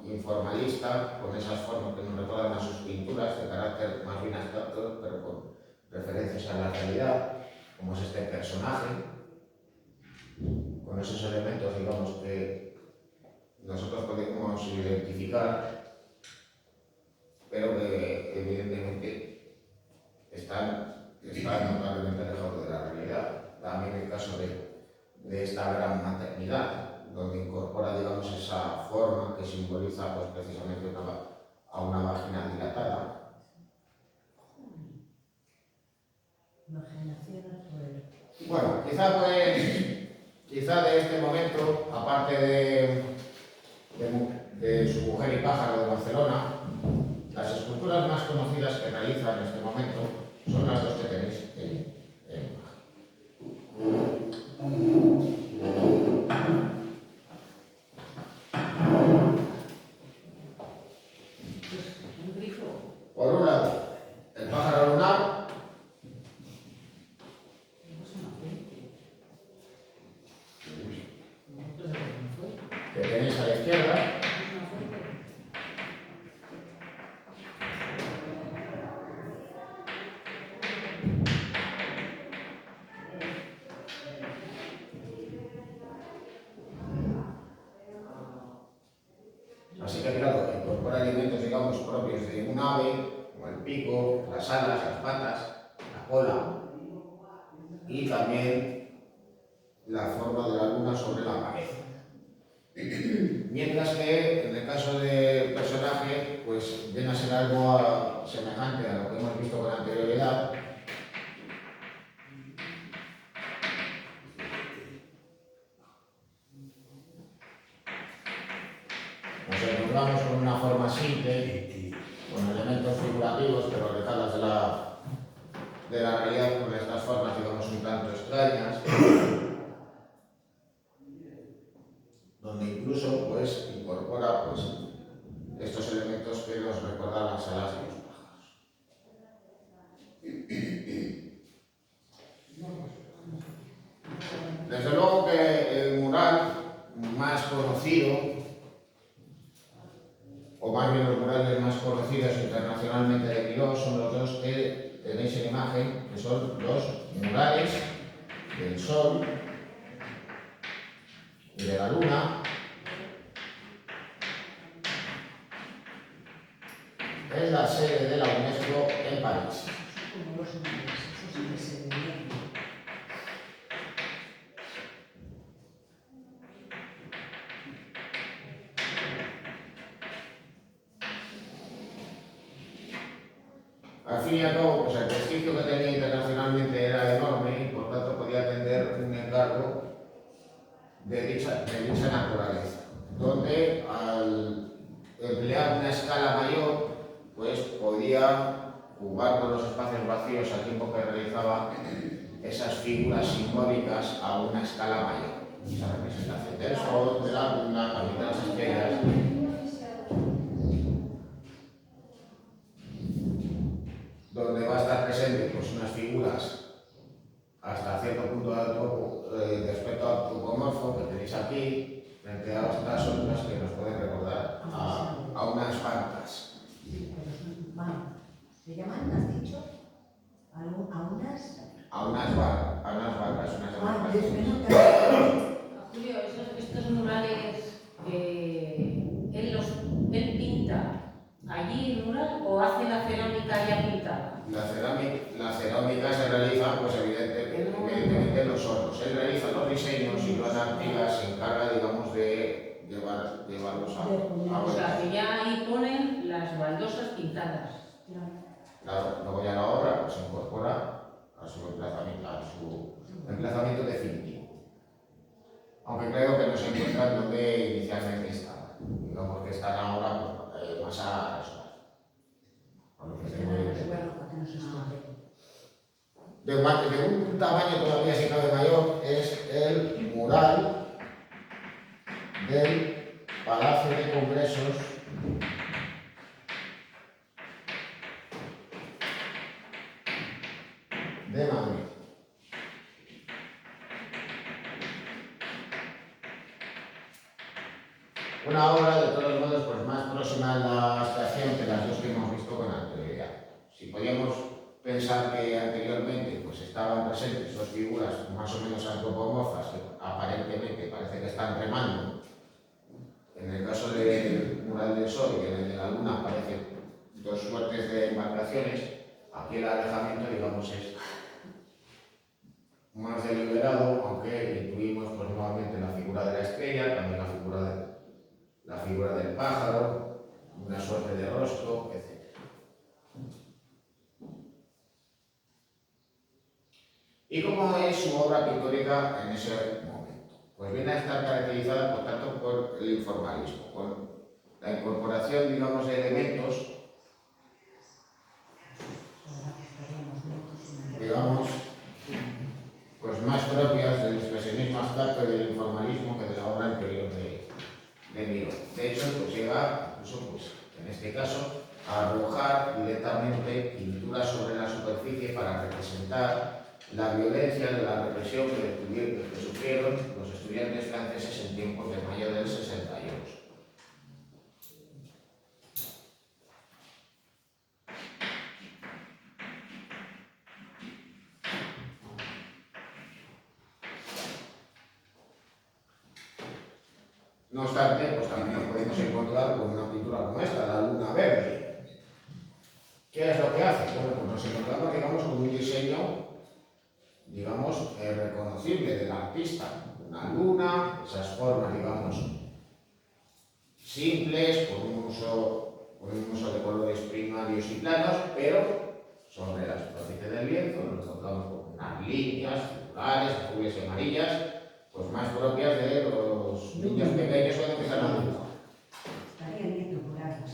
informalista, con esas formas que nos recuerdan a sus pinturas, de carácter más bien abstracto, pero con referencias a la realidad, como es este personaje, con esos elementos, digamos, que nosotros podemos identificar, pero que evidentemente están notablemente alejados de la realidad. También el caso de esta gran maternidad, donde incorpora, digamos, esa forma que simboliza pues, precisamente a una vagina dilatada. Bueno, quizá de este momento, aparte de su Mujer y pájaro de Barcelona, las esculturas más conocidas que realiza en este momento son las dos que tenéis en
Un grifo.
por un lado, el pájaro lunar, que tenéis a la izquierda, así que claro, incorpora elementos, digamos, propios de un ave, como el pico, las alas, las patas, la cola y también la forma de la luna sobre la cabeza. Mientras que en el caso del personaje, pues viene a ser algo semejante a lo que hemos visto con anterioridad. Nos encontramos con una forma simple, con elementos figurativos, pero alejadas de la realidad, con estas formas, digamos, un tanto extrañas, donde incluso pues incorpora pues estos elementos que nos recuerdan las alas de los pájaros. Desde luego que el mural más conocido, o más bien los murales más conocidos internacionalmente de Miró, son los dos que tenéis en imagen, que son los murales del Sol y de la Luna. Es la sede de la UNESCO en París.
Como los humanos, eso sí que se ve bien.
Al fin y al cabo, pues el prestigio que tenía internacionalmente era enorme y por tanto podía atender un encargo de dicha naturaleza, donde al emplear una escala mayor, pues podía jugar con los espacios vacíos al tiempo que realizaba esas figuras simbólicas a una escala mayor. Esa representación del Sol, de la Luna, también de las estrellas. Donde va a estar presente pues, unas figuras hasta cierto punto de aspecto antropomorfo que tenéis aquí, frente a estas otras que nos pueden recordar a unas vacas.
Pero son, bueno, ¿se llaman, has dicho? ¿A unas?
A unas vacas,
Ah, es que no te...
Julio, estos murales, él pinta allí el mural o hace la cerámica ya pintada.
La cerámica se realiza, pues evidentemente en los hornos. Él realiza los diseños y Joan Artigas se encarga, digamos, de llevarlos a
O sea, que ya ahí ponen las baldosas pintadas.
Claro, luego ya la obra pues, se incorpora a su emplazamiento definitivo. Aunque creo que no se encuentra donde inicialmente estaba. Digamos que están ahora pues, más a la zona. Por lo que tengo entendido. De un tamaño todavía si cabe mayor es el mural del Palacio de Congresos de Madrid. Una obra de todos modos pues, más próxima a la abstracción que las dos que hemos visto con anterioridad. Si podíamos pensar que anteriormente pues, estaban presentes dos figuras más o menos antropomorfas que aparentemente parece que están remando, en el caso del mural del Sol y en el de la Luna aparecen dos suertes de embarcaciones, aquí el alejamiento digamos es más deliberado, aunque incluimos pues, nuevamente la figura de la estrella, también la figura del pájaro, una suerte de rostro, etc. ¿Y cómo es su obra pictórica en ese momento? Pues viene a estar caracterizada, por tanto, por el informalismo, con la incorporación, digamos, de elementos, digamos, pues más propias del expresionismo abstracto y del informalismo que de la obra anterior de Miró. De hecho, pues llega, incluso, pues, en este caso, a arrojar directamente pinturas sobre la superficie para representar la violencia de la represión que sufrieron los estudiantes franceses en tiempos de mayo del 68. No obstante, pues también nos podemos encontrar con una pintura como esta, la Luna Verde. ¿Qué es nos encontramos, digamos, con un diseño, digamos, reconocible del artista. Una luna, esas formas, digamos, simples, con un uso de colores primarios y planos, pero sobre la superficie del lienzo nos encontramos con unas líneas circulares, azules y amarillas, pues más propias de los niños pequeños cuando empiezan a dibujar.
Estaría bien curarse.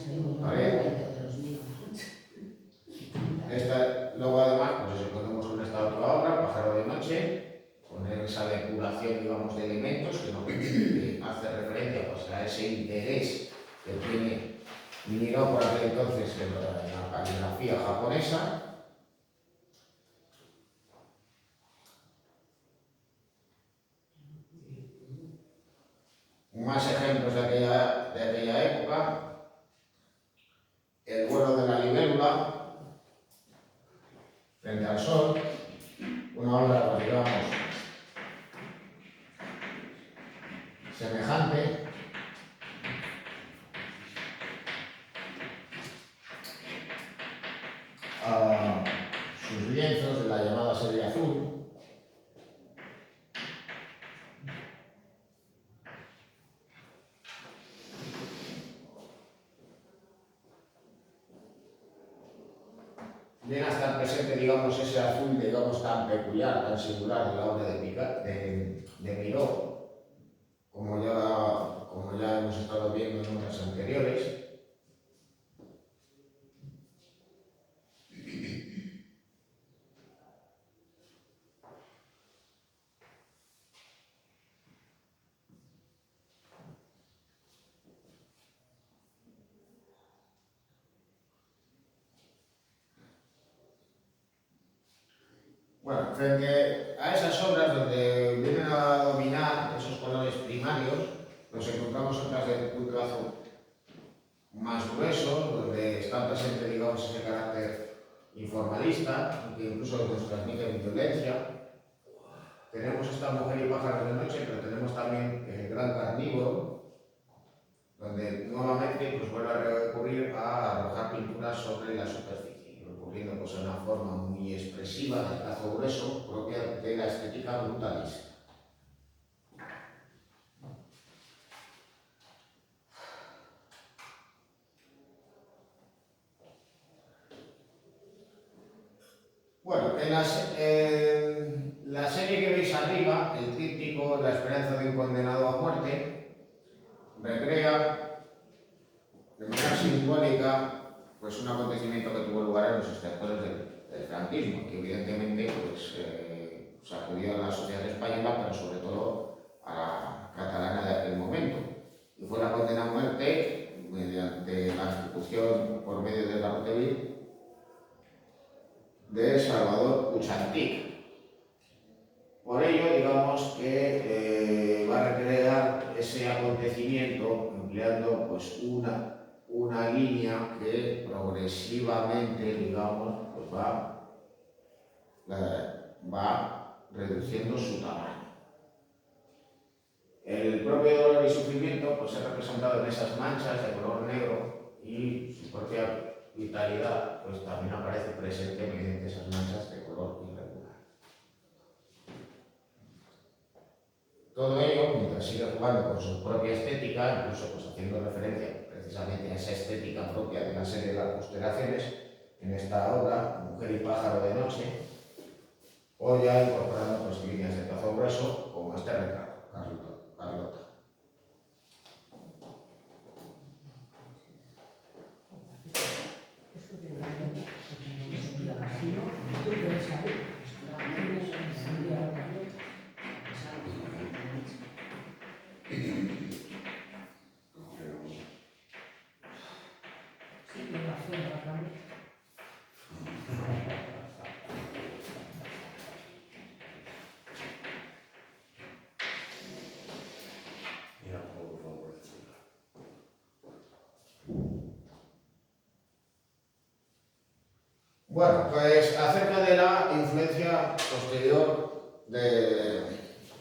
Vale. Luego además, pues eso, ponemos con esta otra obra, Pájaro de Noche, poner esa depuración, digamos, de elementos que nos hace referencia pues, a ese interés que tiene Miró por aquel entonces en la caligrafía japonesa. Más ejemplos de aquella época: El vuelo de la libélula frente al sol, una obra, pues, digamos, semejante. A sus lienzos de la llamada serie azul. Viene a estar presente, digamos, ese azul, digamos, tan peculiar, tan singular de la obra de Miró, como ya hemos estado viendo en obras anteriores. Bueno, frente a esas obras donde vienen a dominar esos colores primarios, nos encontramos otras de un trazo más grueso, donde está presente, digamos, ese carácter informalista, que incluso nos transmite violencia. Tenemos esta Mujer y pájaros de noche, pero tenemos también el Gran carnívoro, donde nuevamente pues, vuelve a recurrir a arrojar pinturas sobre la superficie, recurriendo pues, a una forma muy expresiva de trazo grueso propia de la estética brutalista. Bueno, en la serie que veis arriba, el tríptico La esperanza de un condenado a muerte, recrea de manera simbólica pues, un acontecimiento que tuvo lugar en los extractores del franquismo, que evidentemente pues, sacudió a la sociedad española, pero sobre todo a la catalana de aquel momento. Y fue la condena a muerte mediante la ejecución por medio de garrote vil de Salvador Puig. Por ello, digamos que va a recrear ese acontecimiento empleando pues, una línea que progresivamente, digamos, pues va reduciendo su tamaño. El propio dolor y sufrimiento pues, es representado en esas manchas de color negro y su propia vitalidad pues, también aparece presente mediante esas manchas de color irregular. Todo ello mientras sigue jugando con su propia estética, incluso pues, haciendo referencia precisamente a esa estética propia de la serie de las constelaciones, en esta obra, Mujer y pájaro de noche, o ya incorporando pues, líneas de trazo grueso, como este retrato, Carlota. Bueno, pues acerca de la influencia posterior de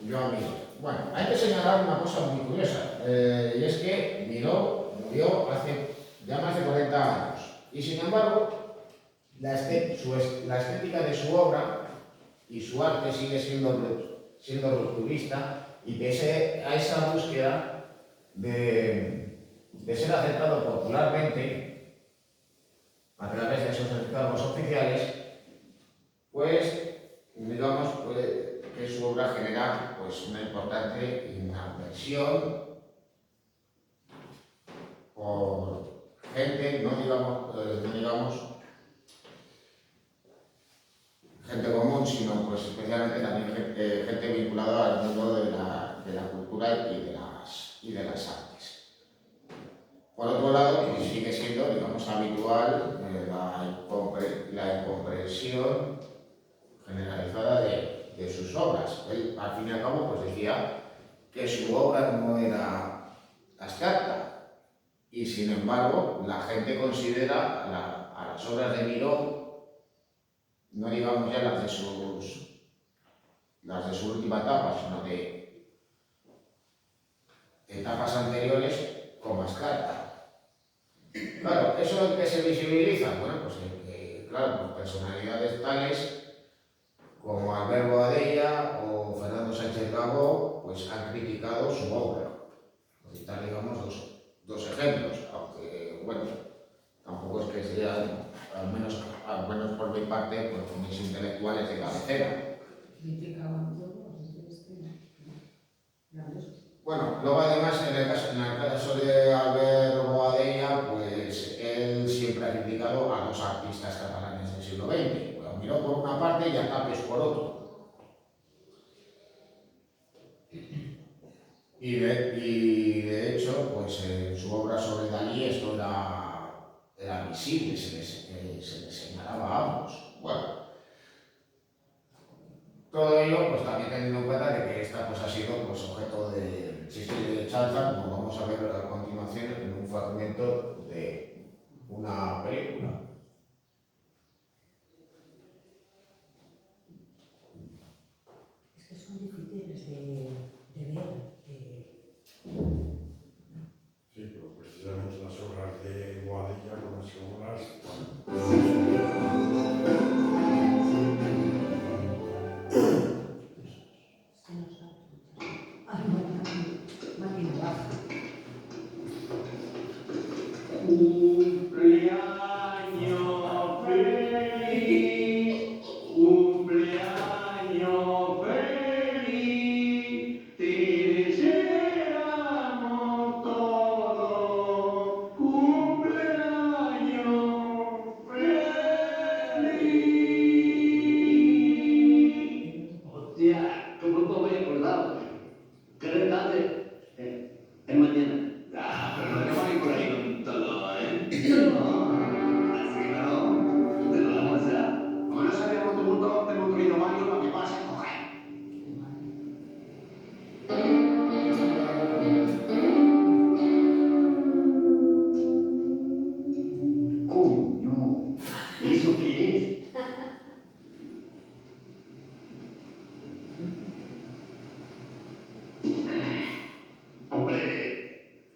Joan Miró. Bueno, hay que señalar una cosa muy curiosa, y es que Miró murió hace ya más de 40 años. Y sin embargo, la estética de su obra y su arte sigue siendo rupturista, y pese a esa búsqueda de ser aceptado popularmente a través de esos encargos oficiales, pues digamos que su obra genera pues una importante inadversión por gente, no digamos gente común, sino pues especialmente también gente vinculada al mundo de la cultura y de las artes. Por otro lado, pues sigue siendo, digamos, habitual la incomprensión generalizada de sus obras. Él, al fin y al cabo, pues decía que su obra no era abstracta, y sin embargo, la gente considera a las obras de Miró, no digamos ya las de su última etapa, sino de etapas anteriores, como abstracta. Claro, ¿eso en qué se visibiliza? Bueno, pues claro, personalidades tales como Albert Boadella o Fernando Sánchez Cabo, pues han criticado su obra. Por citar, digamos, dos ejemplos, aunque, bueno, tampoco es que sean, al menos por mi parte, pues con mis intelectuales de cabecera.
Criticaban todo,
Bueno, luego además, en el caso de Albert Boadella, pues él siempre ha criticado a los artistas catalanes del siglo XX. Bueno, Miró por una parte y a Tapies por otro. Y de hecho, pues en su obra sobre Dalí esto era visible, se les señalaba a ambos. Bueno, todo ello, pues también teniendo en cuenta de que esta pues, ha sido pues, objeto de chiste y de chanza, como vamos a ver a continuación en un fragmento de una película.
Es que son difíciles de ver.
Sí, pero precisamente las obras de Boadilla, con las obras.
Cumpleaños feliz, cumpleaños feliz, te deseamos todos, cumpleaños feliz. Hostia, ¿cómo te había acordado? ¿Qué detalle? Es mañana. Ah, pero no te vayas por ahí con todo, ¿eh? Así que no, te lo damos ya. Como no sabíamos tu mundo, te hemos traído varios para que puedas escoger. Coño, ¿eso qué es? Hombre,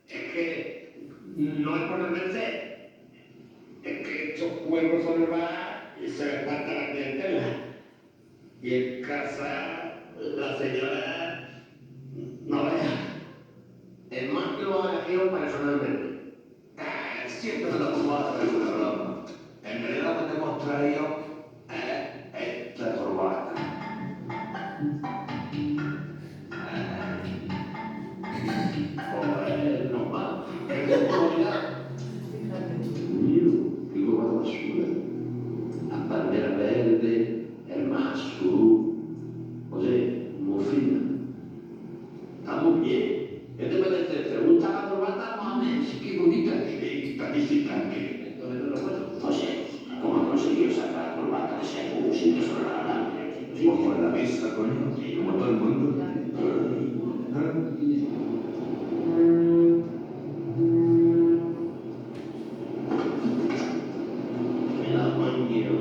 es que no es por vencer, es que estos juegos son el bar y se les falta la clientela. Y en casa, la señora, no vea, el más que lo ha elegido personalmente. Siempre me lo pongo a hacer una broma. En realidad lo que te hemos traído es esta corbata. Pues normal, es de comodidad. Qué corbata más chula. La bandera verde, el más azul. Oye, muy fina. Está muy bien. ¿Qué te parece? ¿Te gusta la corbata? Mames, qué bonita. Está visitante. Entonces no lo puedo. Oye, ¿cómo has conseguido sacar la corbata de ese cubo sin que sonara la hambre? Como en la mesa, coño. Como todo el mundo. Mira, coño.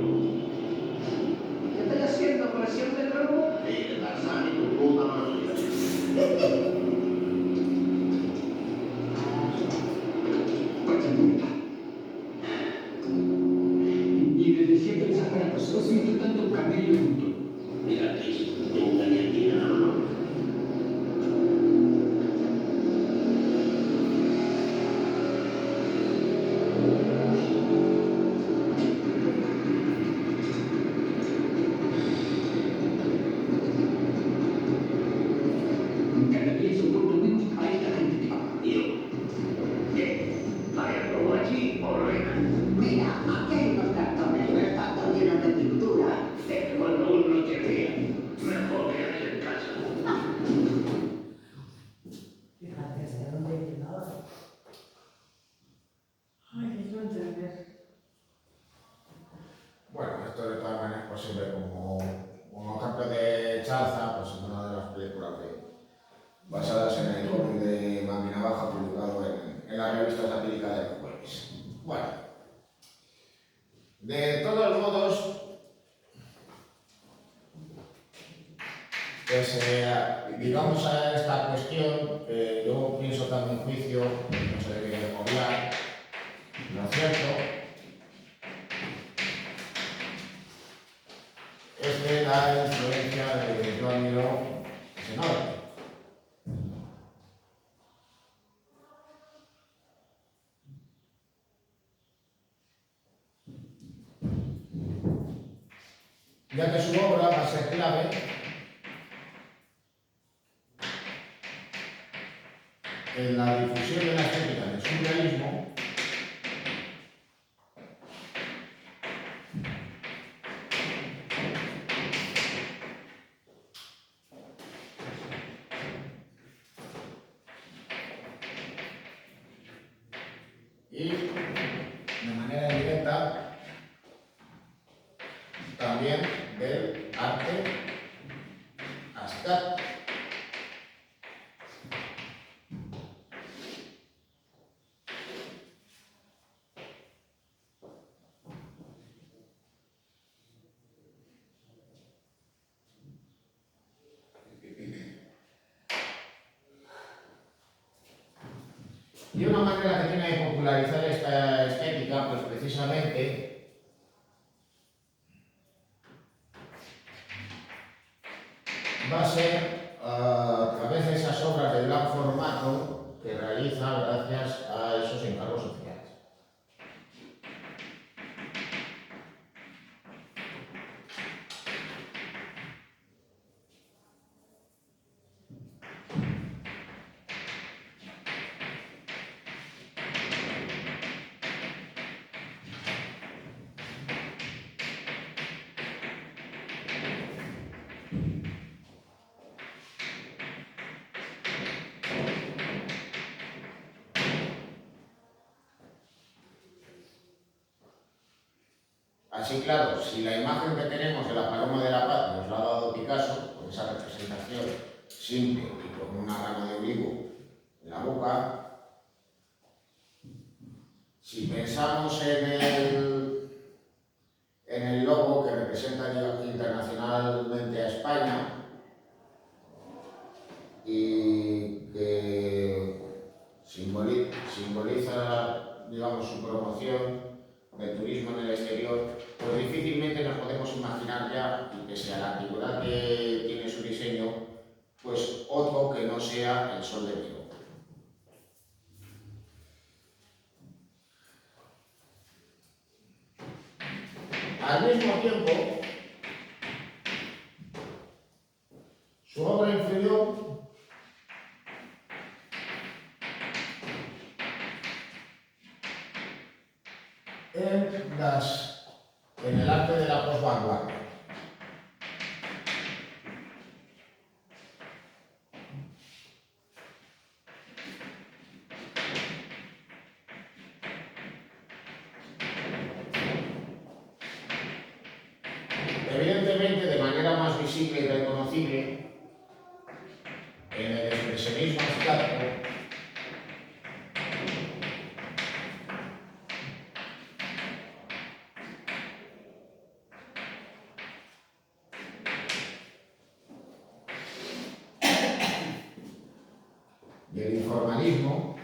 ¿Qué estoy haciendo? ¿Presión de nuevo? Sí, de Tarzán y tu puta madre. Pues te puta. Y desde
de siempre les aparatos, solo siento tanto un camello junto.
Mira, Chris, pregúntale aquí a Manolo.
Cada día soporto menos a esta gente.
Yo. ¿Qué? ¿Hay algo allí, Ulrich?
Mira, aquí hay unos cartones, pero están todos llenos de pintura.
Es que cuando uno no quiere ir, mejor quedarse en casa.
Fíjate hasta dónde he llegado.
Ay, no entender.
Bueno, esto de todas maneras pues sirve como un ejemplo de chanza, pues en una de las películas basadas en el cómic de Mami Navaja publicado en la revista satírica del jueves. Bueno, de todos modos, pues digamos a esta cuestión, yo pienso también juicio, no se debería de obviar, ¿no es cierto? Es que la influencia de Joan Miró es enorme. Ya que su obra va a ser clave en la difusión de la estética del surrealismo, y de manera indirecta también del arte abstracto. Y una manera que tiene de popularizar esta estética, pues precisamente va a ser a través de esas obras de gran formato que realiza gracias a esos encargos sociales. Así claro, si la imagen que tenemos de la paloma de la paz nos la ha dado Picasso, con esa representación simple y con una rama de olivo en la boca, si pensamos en el logo que representa internacionalmente a España y que simboliza, digamos, su promoción del turismo en el exterior, pues difícilmente nos podemos imaginar ya, y pese a la antigüedad que tiene su diseño, pues otro que no sea el Sol de Miró. Al mismo tiempo, su obra influyó en el arte de la posvanguardia. Evidentemente, de manera más visible y reconocible, en el expresionismo abstracto, y el informalismo,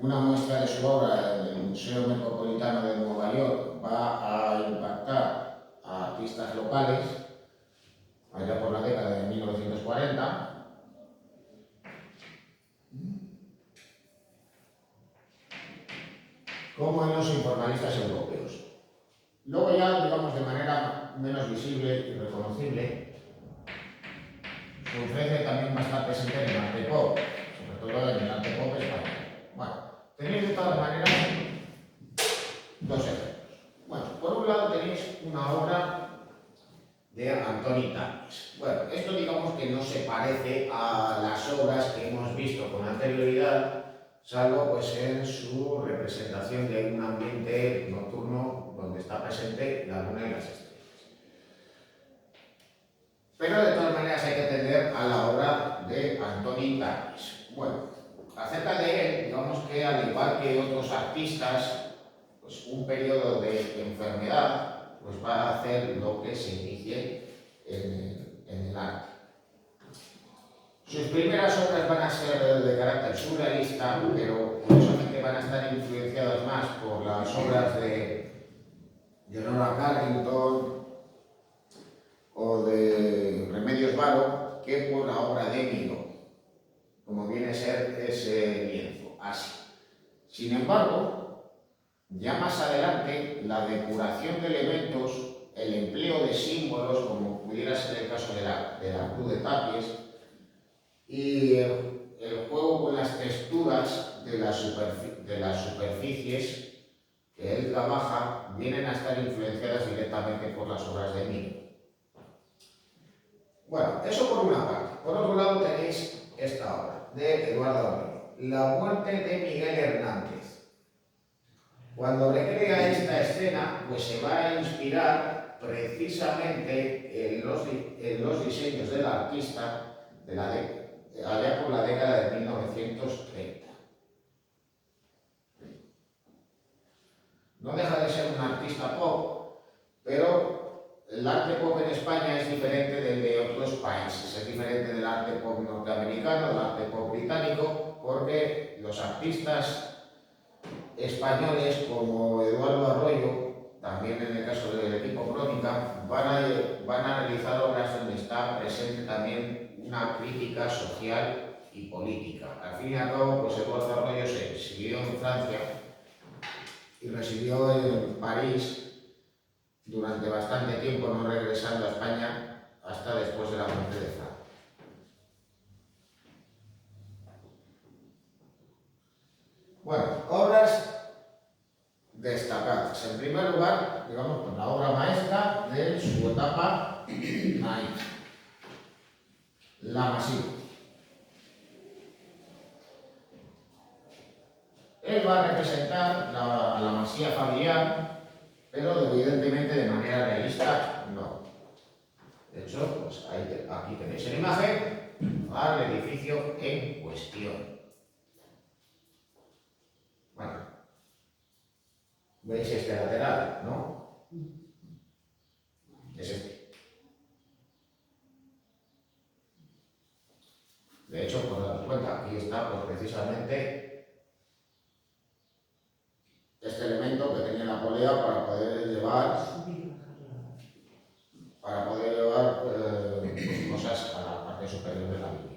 una muestra de su obra en el Museo Metropolitano de Nueva York va a impactar a artistas locales allá por la década de 1940. Como en los informalistas europeos. Luego ya, digamos, de manera menos visible y reconocible, su influencia también va a estar presente en el arte pop, sobre todo en el arte pop español. Bueno, tenéis de todas maneras dos ejemplos. Bueno, por un lado tenéis una obra de Antoni Tàpies. Bueno, esto digamos que no se parece a las obras que hemos visto con anterioridad, salvo pues en su representación de un ambiente nocturno donde está presente la luna y las estrellas. Pero de todas maneras hay que atender a la obra de Antoni Tàpies. Bueno, acerca de él, digamos que al igual que otros artistas, pues un periodo de enfermedad pues va a hacer lo que se inicie en el arte. Sus primeras obras van a ser de carácter surrealista, pero curiosamente van a estar influenciadas más por las obras de Leonora Carrington o de Remedios Varo que por la obra de Miró, como viene a ser ese lienzo, así. Sin embargo, ya más adelante, la depuración de elementos, el empleo de símbolos, como pudiera ser el caso de la Cruz de Tàpies, y el juego con las texturas de las superficies que él trabaja, vienen a estar influenciadas directamente por las obras de Miró. Bueno, eso por una parte. Por otro lado tenéis esta obra de Eduardo Arroyo, La muerte de Miguel Hernández. Cuando recrea esta escena, pues se va a inspirar precisamente en los diseños del artista allá por la década de 1930. No deja de ser un artista pop, pero el arte pop en España es diferente del de otros países, es diferente del arte pop norteamericano, del arte pop británico, porque los artistas españoles como Eduardo Arroyo, también en el caso del equipo Crónica, van a realizar obras donde está presente también una crítica social y política. Al fin y al cabo, pues Eduardo Arroyo se exilió en Francia y residió en París durante bastante tiempo, no regresando a España hasta después de la muerte de Franco. Bueno, obras destacadas. En primer lugar, digamos, pues la obra maestra de su etapa naif, La Masiva. Él va a representar a la masía familiar, pero evidentemente de manera realista no. De hecho, pues aquí tenéis en imagen al edificio en cuestión. Bueno, ¿veis este lateral, no? Es este. De hecho, por daros cuenta, aquí está pues, precisamente este elemento que tenía la polea para poder llevar pues, cosas a la parte superior de la vivienda.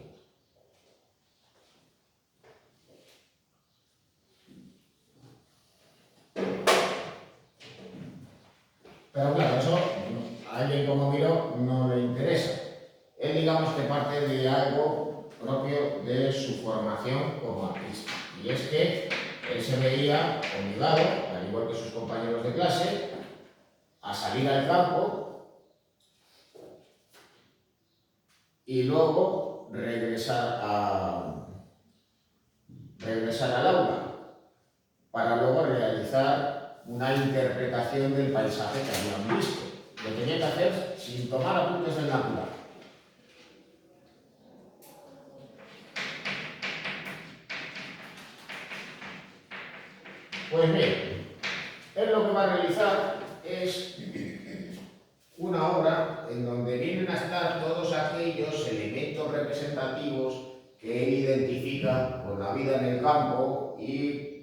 Pero claro, eso a alguien como Miró no le interesa. Él digamos que parte de algo propio de su formación como artista. Y es que él se veía obligado, al igual que sus compañeros de clase, a salir al campo y luego regresar al aula para luego realizar una interpretación del paisaje que habían visto. Lo tenía que hacer sin tomar apuntes del natural. Pues bien, él lo que va a realizar es una obra en donde vienen a estar todos aquellos elementos representativos que él identifica con la vida en el campo y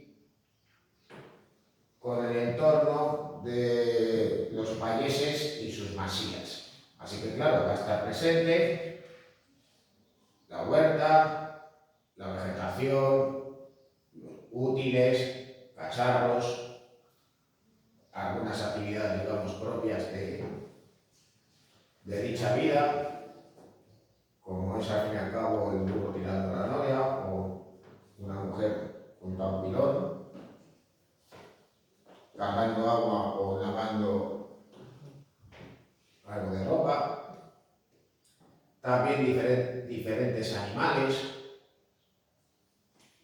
con el entorno de los payeses y sus masías. Así que claro, va a estar presente la huerta, la vegetación, los útiles, cacharros, algunas actividades, digamos, propias de dicha vida, como es al fin y al cabo el burro tirando la noria o una mujer junto a un pilón, cargando agua o lavando algo de ropa. También diferentes animales,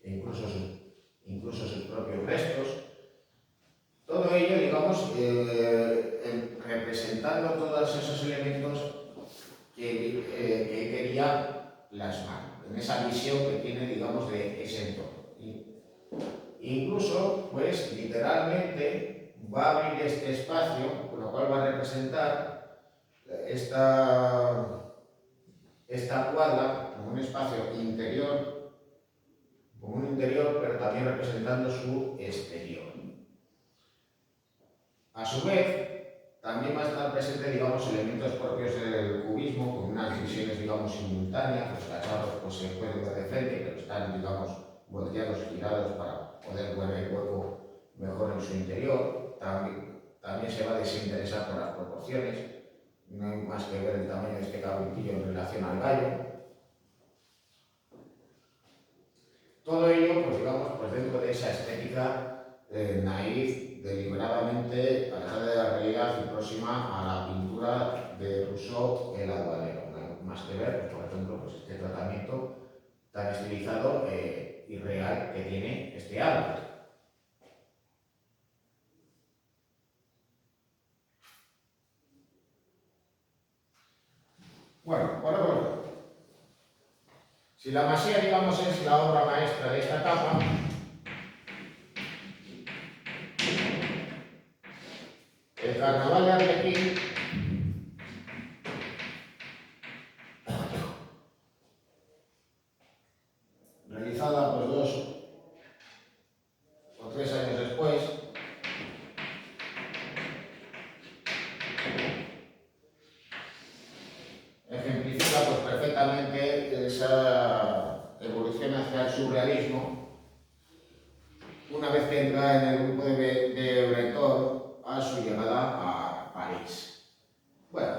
incluso sus propios restos. Todo ello, digamos, representando todos esos elementos que quería plasmar, en esa visión que tiene, digamos, de ese entorno. Incluso, pues, literalmente va a abrir este espacio, con lo cual va a representar esta cuadra como un espacio interior, pero también representando su exterior. A su vez, también va a estar presente, digamos, elementos propios del cubismo, con unas visiones, digamos, simultáneas. Los cacharros pues, se pueden ver de frente, pero están, digamos, volteados, girados para poder ver el cuerpo mejor en su interior. También se va a desinteresar por las proporciones. No hay más que ver el tamaño de este cabritillo en relación al gallo. Todo ello, pues digamos, pues dentro de esa estética naif, deliberadamente alejada de la realidad y próxima a la pintura de Rousseau, el aduanero. No hay más que ver, pues, por ejemplo, pues este tratamiento tan estilizado y real que tiene este árbol. Bueno, por otro lado, si la Masía, digamos, es la obra maestra de esta etapa, el Carnaval de Arlequín realizada pues 2 o 3 años después, ejemplifica pues perfectamente esa evolución hacia el surrealismo una vez que entra en el grupo de Breton a su llegada a París. Bueno,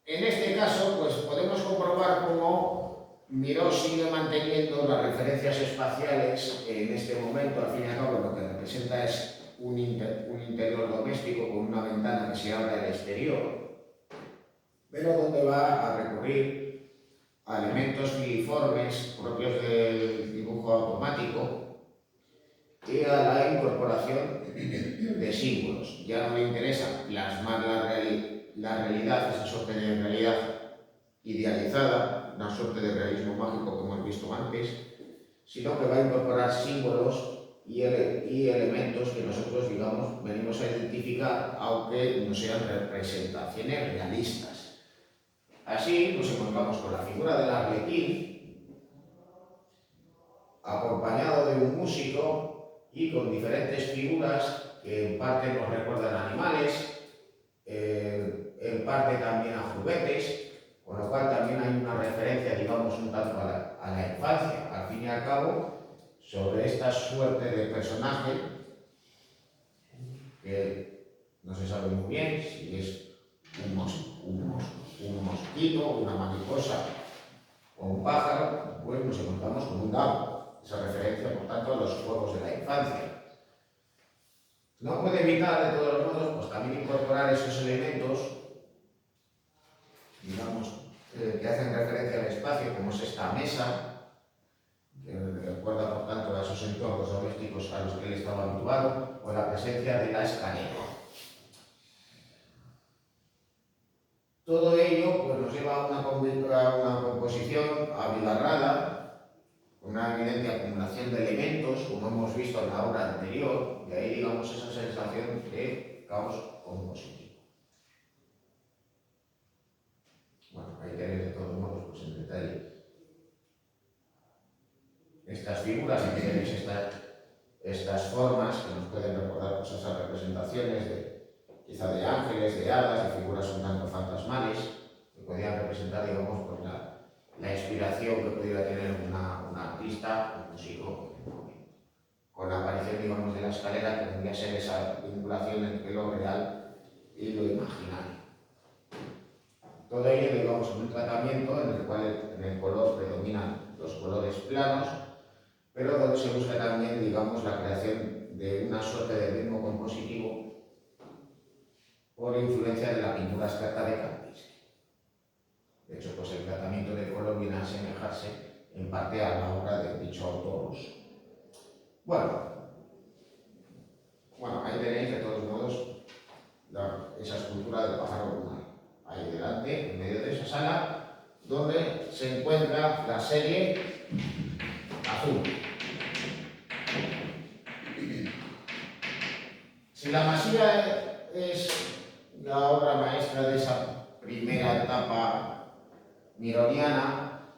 en este caso pues podemos comprobar cómo Miró sigue manteniendo las referencias espaciales en este momento. Al fin y al cabo lo que representa es un interior doméstico con una ventana que se abre al exterior, pero donde va a recurrir a elementos filiformes propios del dibujo automático y a la incorporación de símbolos. Ya no le interesa plasmar la realidad, esa suerte de realidad idealizada, una suerte de realismo mágico como hemos visto antes, sino que va a incorporar símbolos y elementos que nosotros, digamos, venimos a identificar, aunque no sean representaciones realistas. Así nos encontramos con la figura del arlequín, acompañado de un músico y con diferentes figuras que en parte nos recuerdan a animales, en parte también a juguetes, con lo cual también hay una referencia, digamos, un tanto a la infancia, al fin y al cabo, sobre esta suerte de personaje que no se sabe muy bien si es un mosquito, una mariposa o un pájaro, pues nos encontramos con un dado. Esa referencia, por tanto, a los juegos de la infancia. No puede evitar, de todos modos, pues también incorporar esos elementos, digamos, que hacen referencia al espacio, como es esta mesa, que recuerda, por tanto, a esos entornos domésticos a los que él estaba habituado, o la presencia de la escalera. Todo ello pues, nos lleva a una composición abigarrada, con una evidente acumulación de elementos, como hemos visto en la obra anterior, y ahí digamos esa sensación de caos compositivo. Bueno, ahí tenéis de todos modos pues, en detalle estas figuras. estas formas que nos pueden recordar pues, esas representaciones quizá de ángeles, de hadas, de figuras un tanto fantasmales, que podían representar, digamos, pues, la inspiración que pudiera tener un artista, un músico, con la aparición, digamos, de la escalera, que tendría que ser esa vinculación entre lo real y lo imaginario. Todo ello, digamos, en un tratamiento en el cual en el color predominan los colores planos, pero donde se busca también, digamos, la creación de una suerte de ritmo compositivo por influencia de la pintura abstracta de Kandinsky. De hecho, pues el tratamiento del color viene a asemejarse en parte a la obra de dicho autor ruso. Bueno, ahí tenéis de todos modos esa escultura del pájaro lunar. Ahí delante, en medio de esa sala, donde se encuentra la serie azul. Si la Masía es la obra maestra de esa primera etapa mironiana,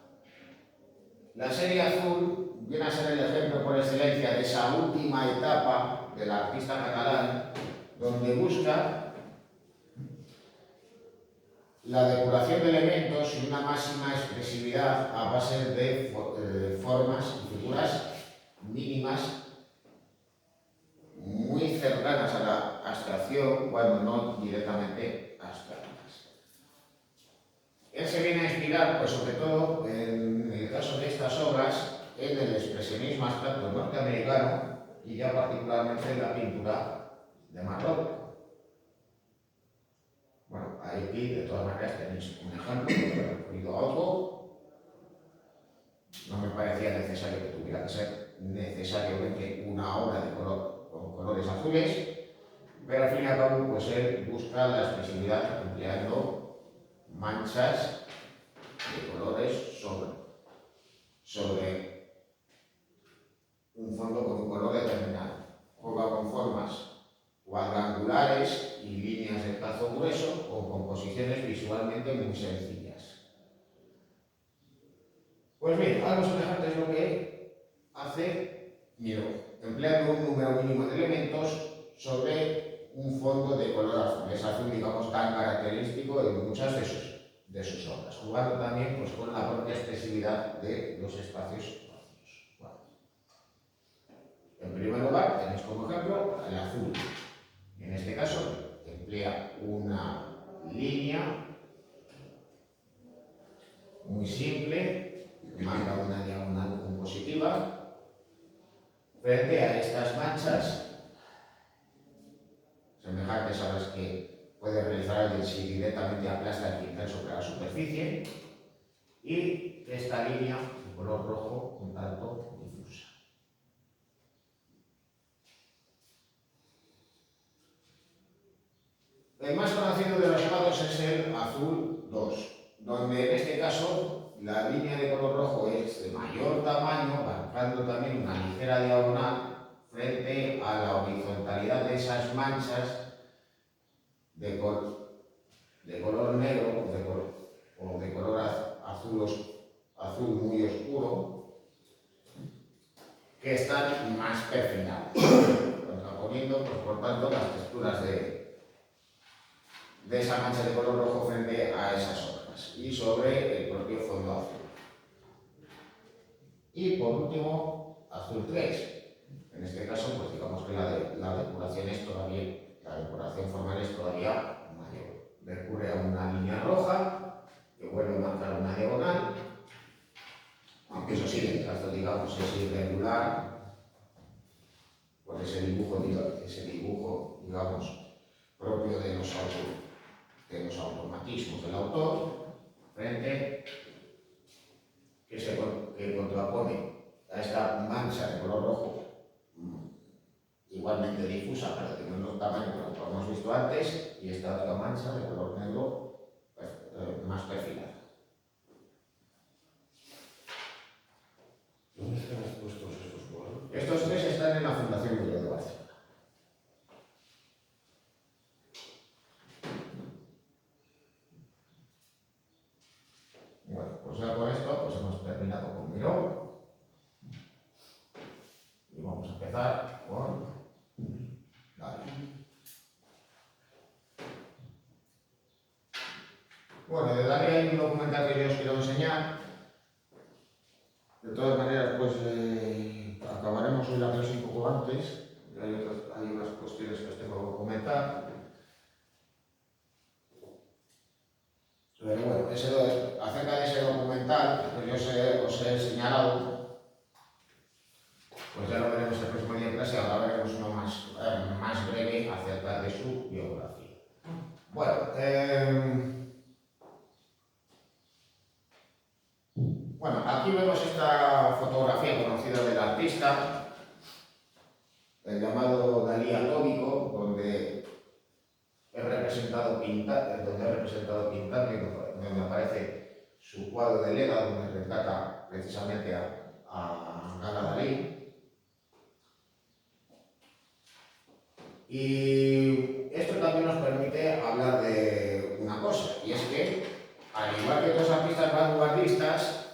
la serie azul viene a ser el ejemplo por excelencia de esa última etapa del artista catalán, donde busca la depuración de elementos y una máxima expresividad a base de formas y figuras mínimas muy cercanas a la abstracción, cuando no directamente abstractas. Él se viene a inspirar, pues sobre todo, en el caso de estas obras, en el expresionismo abstracto norteamericano y ya particularmente en la pintura de Marlowe. Bueno, aquí de todas maneras tenéis un ejemplo, que he referido a otro. No me parecía necesario que tuviera que ser necesariamente una obra de color con colores azules, pero al fin y al cabo, pues él busca la expresividad empleando manchas de colores sobre un fondo con un color determinado. Juega con formas cuadrangulares y líneas de trazo grueso o composiciones visualmente muy sencillas. Pues bien, algo semejante es lo que hace Miró, empleando un número mínimo de elementos sobre un fondo de color azul. Es azul, digamos, tan característico en muchas de sus obras, jugando también pues, con la propia expresividad de los espacios vacíos. Bueno. En primer lugar, tenéis como ejemplo el azul. En este caso, emplea una línea muy simple, marca una diagonal compositiva, frente a estas manchas semejantes a las que puede realizar alguien si directamente aplasta el pincel sobre la superficie, y esta línea de color rojo un tanto difusa. El más conocido de los cuadros es el azul 2, donde en este caso la línea de color rojo es de mayor tamaño, marcando también una ligera diagonal frente a la horizontalidad de esas manchas de color negro o de color azul muy oscuro, que están más perfilados, contraponiendo, pues, por tanto, las texturas de esa mancha de color rojo frente a esas obras y sobre el propio fondo azul. Y por último, azul 3. En este caso, pues digamos que la depuración formal es todavía mayor. Recurre a una línea roja que vuelve a marcar una diagonal, aunque eso sí, el trazo, digamos, es irregular por ese dibujo, digamos, propio de los automatismos del autor, frente que contrapone a esta mancha de color rojo igualmente difusa, pero de menor tamaño que lo hemos visto antes, y esta otra mancha de color negro más perfilada.
¿Dónde están expuestos estos cuadros?
Estos tres están en la Fundación Miró de Barcelona. Bueno, pues ya con esto pues hemos terminado con Miró y vamos a empezar con Bueno, de Dalí hay un documental que yo os quiero enseñar. De todas maneras, pues acabaremos hoy la clase un poco antes. Hay unas cuestiones que os tengo que comentar. Pero bueno, acerca de ese documental que yo os he señalado, pues ya lo veremos el próximo día en clase. Ahora veremos uno más breve acerca de su biografía. Bueno, aquí vemos esta fotografía conocida del artista, el llamado Dalí atómico, donde he representado pintando, donde aparece su cuadro de Lega, donde retrata precisamente a Dalí. Y esto también nos permite hablar de una cosa, y es que, al igual que otros artistas vanguardistas,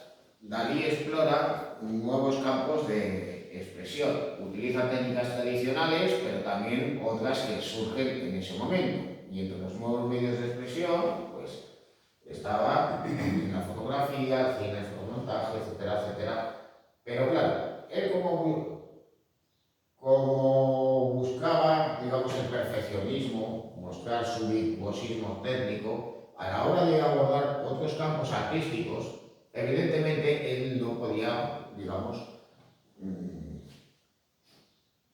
Dalí explora nuevos campos de expresión. Utiliza técnicas tradicionales, pero también otras que surgen en ese momento. Y entre los nuevos medios de expresión, pues estaba la fotografía, el cine, el fotomontaje, etcétera, etcétera. Pero claro, él como buscaba, digamos, el perfeccionismo, mostrar su virtuosismo técnico, a la hora de abordar otros campos artísticos, evidentemente él no podía, digamos,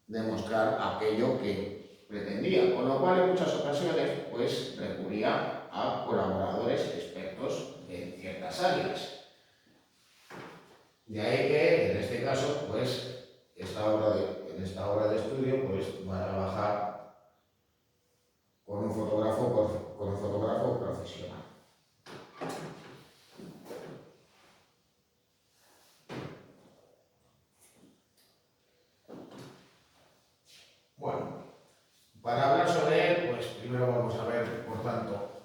demostrar aquello que pretendía, con lo cual en muchas ocasiones pues recurría a colaboradores expertos en ciertas áreas. De ahí que en este caso pues en esta obra de estudio pues va a trabajar con un fotógrafo profesional. Bueno, para hablar sobre él, pues primero vamos a ver, por tanto,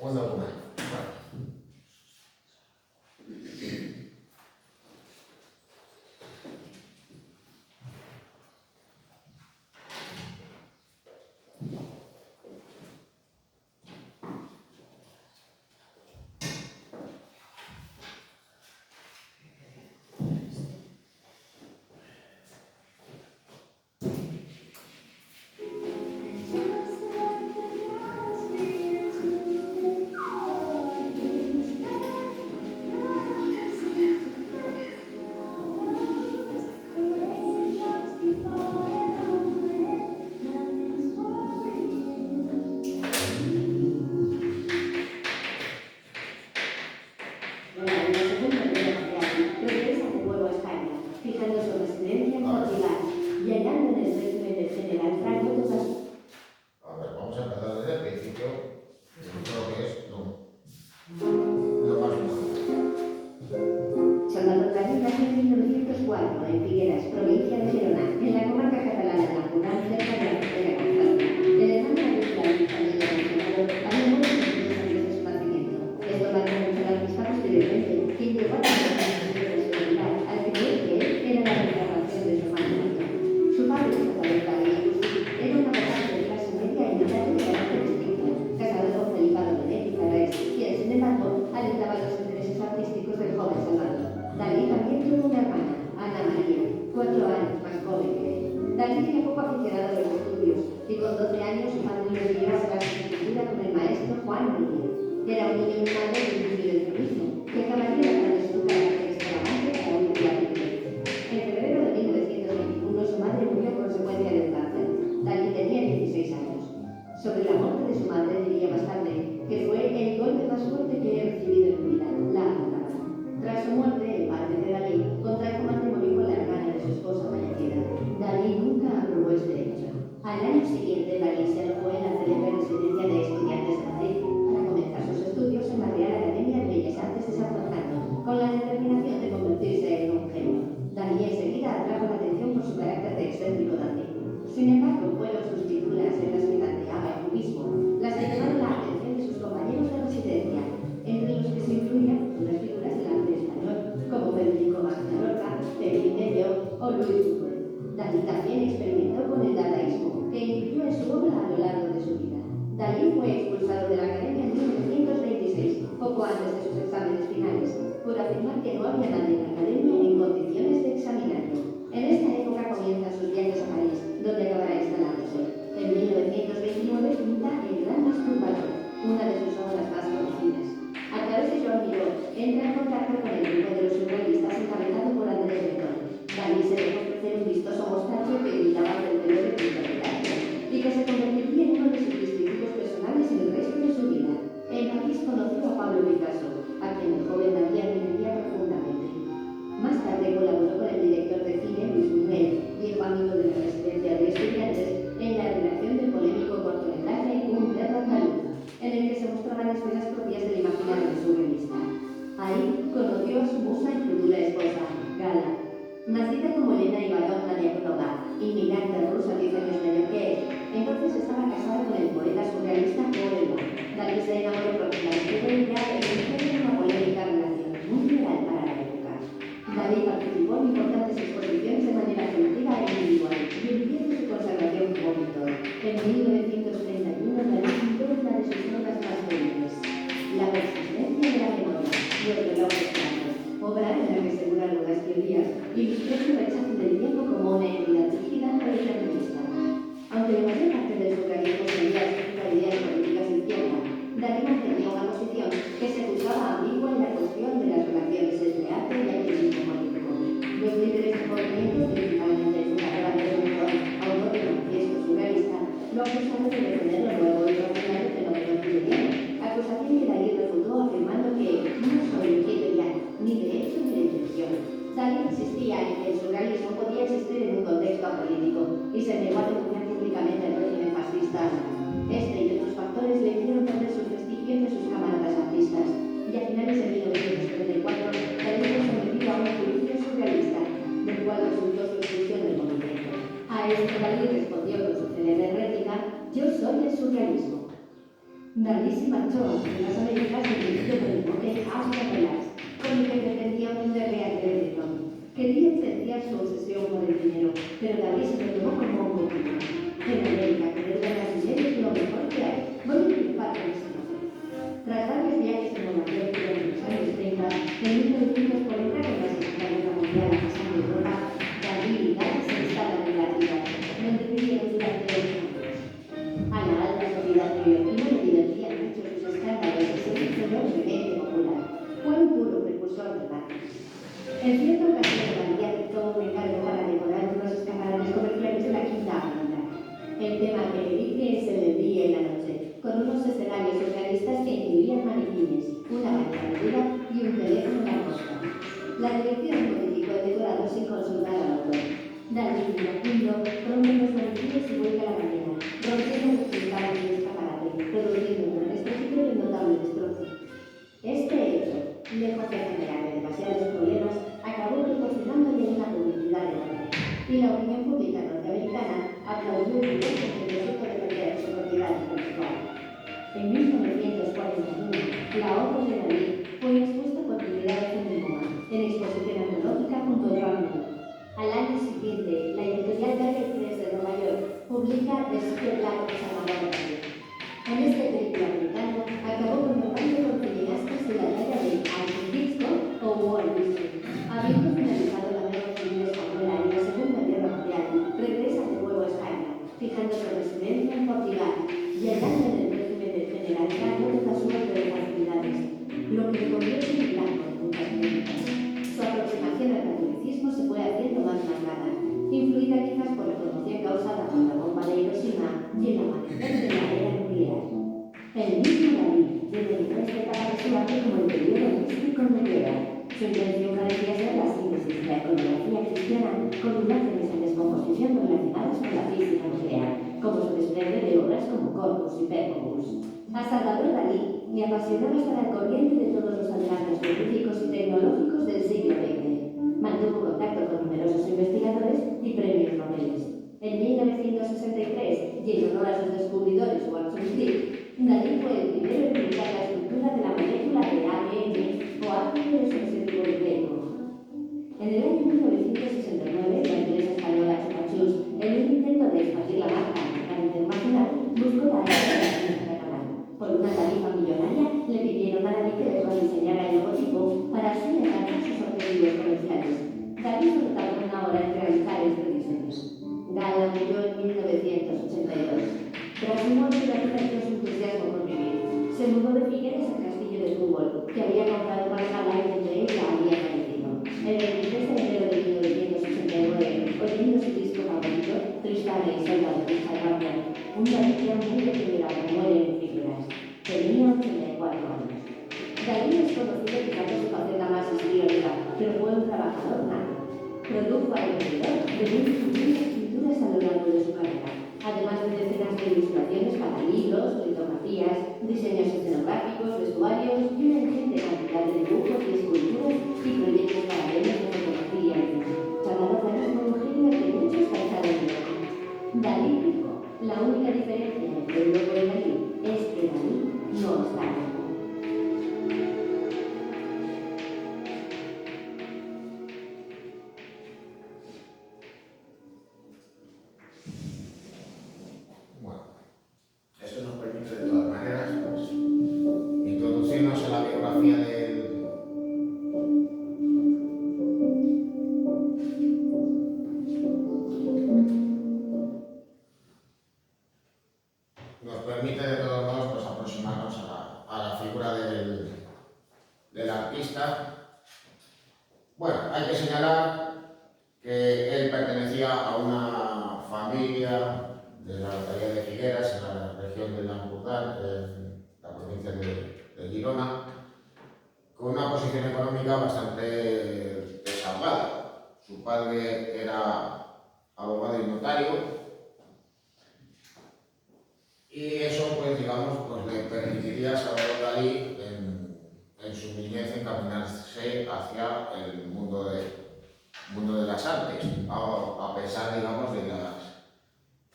un documento.
Al año siguiente, Dalí se alojó en la célebre residencia de estudiantes de Madrid para comenzar sus estudios en la Real Academia entra en contacto con el grupo de los surrealistas encabezado por Andrés Breton. Dalí se dejó ofrecer un vistoso mostacho que imitaba el pelo de pintor de arte y que se convertiría en uno de sus distintivos personales el resto de su vida. En París conoció a Pablo Picasso, a quien el joven Dalí admiraría profundamente. Más tarde colaboró con el director de cine Luis Buñuel, viejo amigo de la residencia de estudiantes, en la redacción del polémico cortometraje Un perro andaluz, en el que se mostraban escenas propias del imaginario surrealista. Ahí conoció a su musa y futura esposa, Gala. Nacida como Elena Ivanov Nadiakonova, inmigrante rusa 10 años mayor que él, entonces estaba casada con el poeta surrealista Paul Elba. Dalí se enamoró profundamente de ella e inició una polémica relación muy real para la época. Dalí participó en importantes exposiciones de manera colectiva e individual y vivió su conservación como pintor. En 1931 Dalí pintó una de sus obras más célebres, La persistencia de la memoria y el reloj extraño, obra en la que, según algunas teorías, ilustró su rechazo del tiempo como una entidad rígida e determinista. Aunque la mayor parte del surrealismo seguía escrita ideas políticas de izquierda, Dalí mantenía una posición que se buscaba ambigua en la cuestión de las relaciones entre arte y activismo político. Los líderes del movimiento, principalmente el fundador Andrés Breton, autor del manifiesto surrealista, lo acusaron de defender lo nuevo y racional del fenómeno tiberiano, acusación que Dalí refutó afirmando que no soy hegeliano, ni de hecho ni de intención. Dalí insistía en que el surrealismo podía existir en un contexto apolítico y se negó a denunciar públicamente el régimen fascista. Este y otros factores le hicieron perder su prestigio entre sus camaradas artistas, y a finales de 1934 Dalí fue sometido a un juicio surrealista, del cual resultó su expulsión del movimiento. A esto Dalí respondió con su célebre réplica: "Yo soy el surrealismo". Dalí se marchó a las Américas dirigido por el monje Astor Velas, con el que pretendía unirle a Breton. Quería evidenciar su obsesión por el dinero, pero Dalí se lo tomó como un motivo. En América, que debe ganar dinero es lo mejor que hay. Voy a triunfar con ese nombre. Tras varios viajes en Nueva York durante los años 30, en 1940, con la Segunda Guerra Mundial pasando Europa, Dalí y Gala se instalan en la ciudad, donde vivieron durante 8 años. A la alta sociedad neoyorquina le divertían mucho sus escándalos y se hizo enormemente popular. Fue un puro precursor del arte. En cierta ocasión, Dalí aceptó un encargo para decorar unos escaparates comerciales de la Quinta Avenida. El tema que elige es el del día y la noche, con unos escenarios surrealistas que incluían maniquines, una bañadera y un teléfono en la costa. La dirección modificó el decorado sin consultar al autor. Dalí, iracundo, rompe los maniquines y vuelca la bañera, rompiendo los cristales del escaparate, produciendo un despropósito y un notable destrozo. Este hecho, lejos de generarle demasiados problemas, acabó proporcionándole una publicidad enorme, y la opinión pública norteamericana aplaudió el esfuerzo que resultó defender su propiedad intelectual. En 1941, la obra de Dalí fue expuesta por primera vez en el MoMA, en exposición antológica junto a Joan Miró. Al año siguiente, la editorial Berkeley Press de Nueva York publica The Secret Life of Salvador Dalí. En este película americano acabó convocando con cineastas de la talla de Alfred Hitchcock o Walt Disney. Habiendo finalizado la Guerra Civil Española y la Segunda Guerra Mundial, regresa de nuevo a España, fijando su residencia en Portugal y hallando en el régimen del general Franco una suerte de facilidades, lo que le convierte en blanco de muchas críticas. Su aproximación al catolicismo se fue haciendo más marcada, influida quizás por la conmoción causada por la bomba de Hiroshima y el amanecer de la era nuclear. El mismo Dalí denominó esta etapa de su arte como el periodo místico nuclear. Su intención parecía ser la síntesis de la iconografía cristiana con imágenes en descomposición relacionadas con la física nuclear, como se desprende de obras como Corpus y Percobus. A Salvador Dalí le apasionaba estar al corriente de todos los adelantos científicos y tecnológicos del siglo XX. Mantuvo contacto con numerosos investigadores y premios Nobel. En 1963, y en honor a sus descubridores Watson Crick, Dalí fue el primero en publicar la estructura de la molécula de ADN o ácido desoxirribo nucleico. En el año 1969, la empresa española Chupa Chups, en un intento de expandir la marca a nivel internacional, buscó la ayuda de la ciencia catalana. Por una tarifa millonaria, le pidieron a Dalí que les rediseñara el logotipo para así alcanzar sus objetivos comerciales. Dalí solo tardó una hora en realizar este diseño. Gala murió en 1982. Tras su muerte, Dalí perdió su entusiasmo por vivir. Se mudó de Figueres al castillo de fútbol que había comprado para Gala y donde ella había aparecido. El 23 de enero de 1989, oyendo su disco favorito, Tristana y Soldado de Richard Wagner, un Galicia muy deteriorado muere en figuras. Tenía 84 años. Dalí es conocido quizá por su faceta más histriónica, pero fue un trabajador nato. Produjo alrededor de 25.000 pinturas a lo largo de su carrera, además de decenas de ilustraciones para libros, litografías, diseños escenográficos, vestuarios y una ingente cantidad de dibujos y esculturas y proyectos paralelos de fotografía y cine. Salvador Dalí fue un genio que muchos tacharon de loco. Dalí dijo: la única diferencia entre el loco y Dalí es que Dalí no está loco.
Bueno, esto nos permite de todas maneras pues, introducirnos en la biografía del nos permite de todos modos pues, aproximarnos a la figura del artista. Bueno, hay que señalar que él pertenecía a una familia de la localidad de Figueras, en la región del Ampurdán, en la provincia de Girona, con una posición económica bastante desahogada. Su padre era abogado y notario, y eso, pues digamos, pues, le permitiría a Salvador Dalí en su niñez encaminarse hacia el mundo de las artes, a pesar, digamos, de las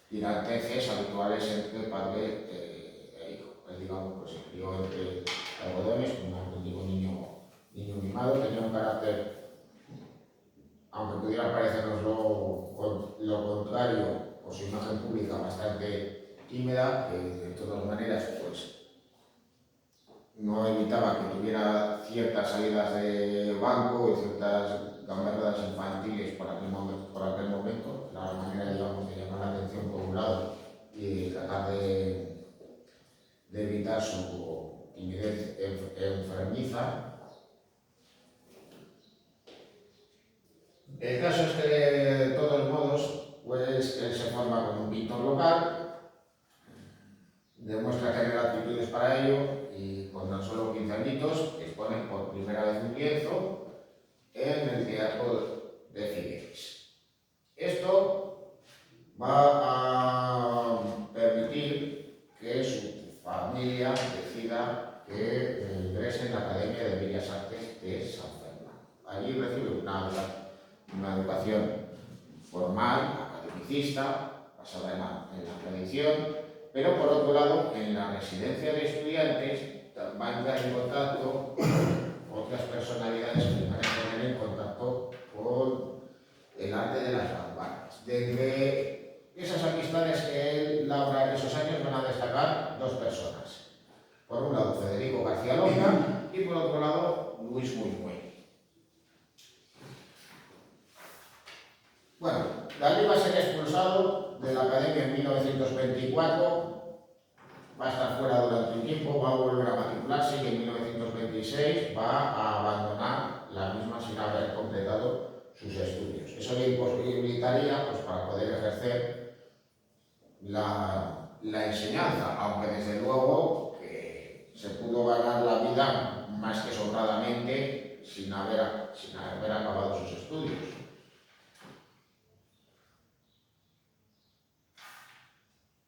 tiranteces habituales entre padre e hijo. Él, digamos, pues se crió entre algodones, como un auténtico niño mimado, tenía un carácter, aunque pudiera parecernos lo contrario, por su imagen pública bastante tímida, que de todas maneras, pues no evitaba que tuviera ciertas salidas de banco y ciertas gamberradas infantiles por aquel momento, la manera, digamos, de llamar la atención por un lado y tratar de evitar su timidez enfermiza. El caso es que, de todos modos, pues él se forma como un pintor local, demuestra tener aptitudes para ello y con tan solo 15 añitos expone por primera vez un lienzo en el Teatro de Figueres. Esto va a permitir que su familia decida que ingrese en la Academia de Bellas Artes de San Fernando. Allí recibe una educación formal, academicista, basada en la tradición, pero por otro lado, en la residencia de estudiantes va a entrar en contacto con otras personalidades que van a poner en contacto con el arte de las vanguardias. De esas amistades que él labra en esos años van a destacar dos personas. Por un lado, Federico García Lorca y por otro lado, Luis Buñuel. Bueno, Dalí va a ser expulsado de la Academia en 1924, va a estar fuera durante un tiempo, va a volver a matricularse y en 1926 va a abandonar la misma sin haber completado sus estudios. Eso le imposibilitaría, pues, para poder ejercer la enseñanza, aunque desde luego que se pudo ganar la vida más que sobradamente sin haber acabado sus estudios.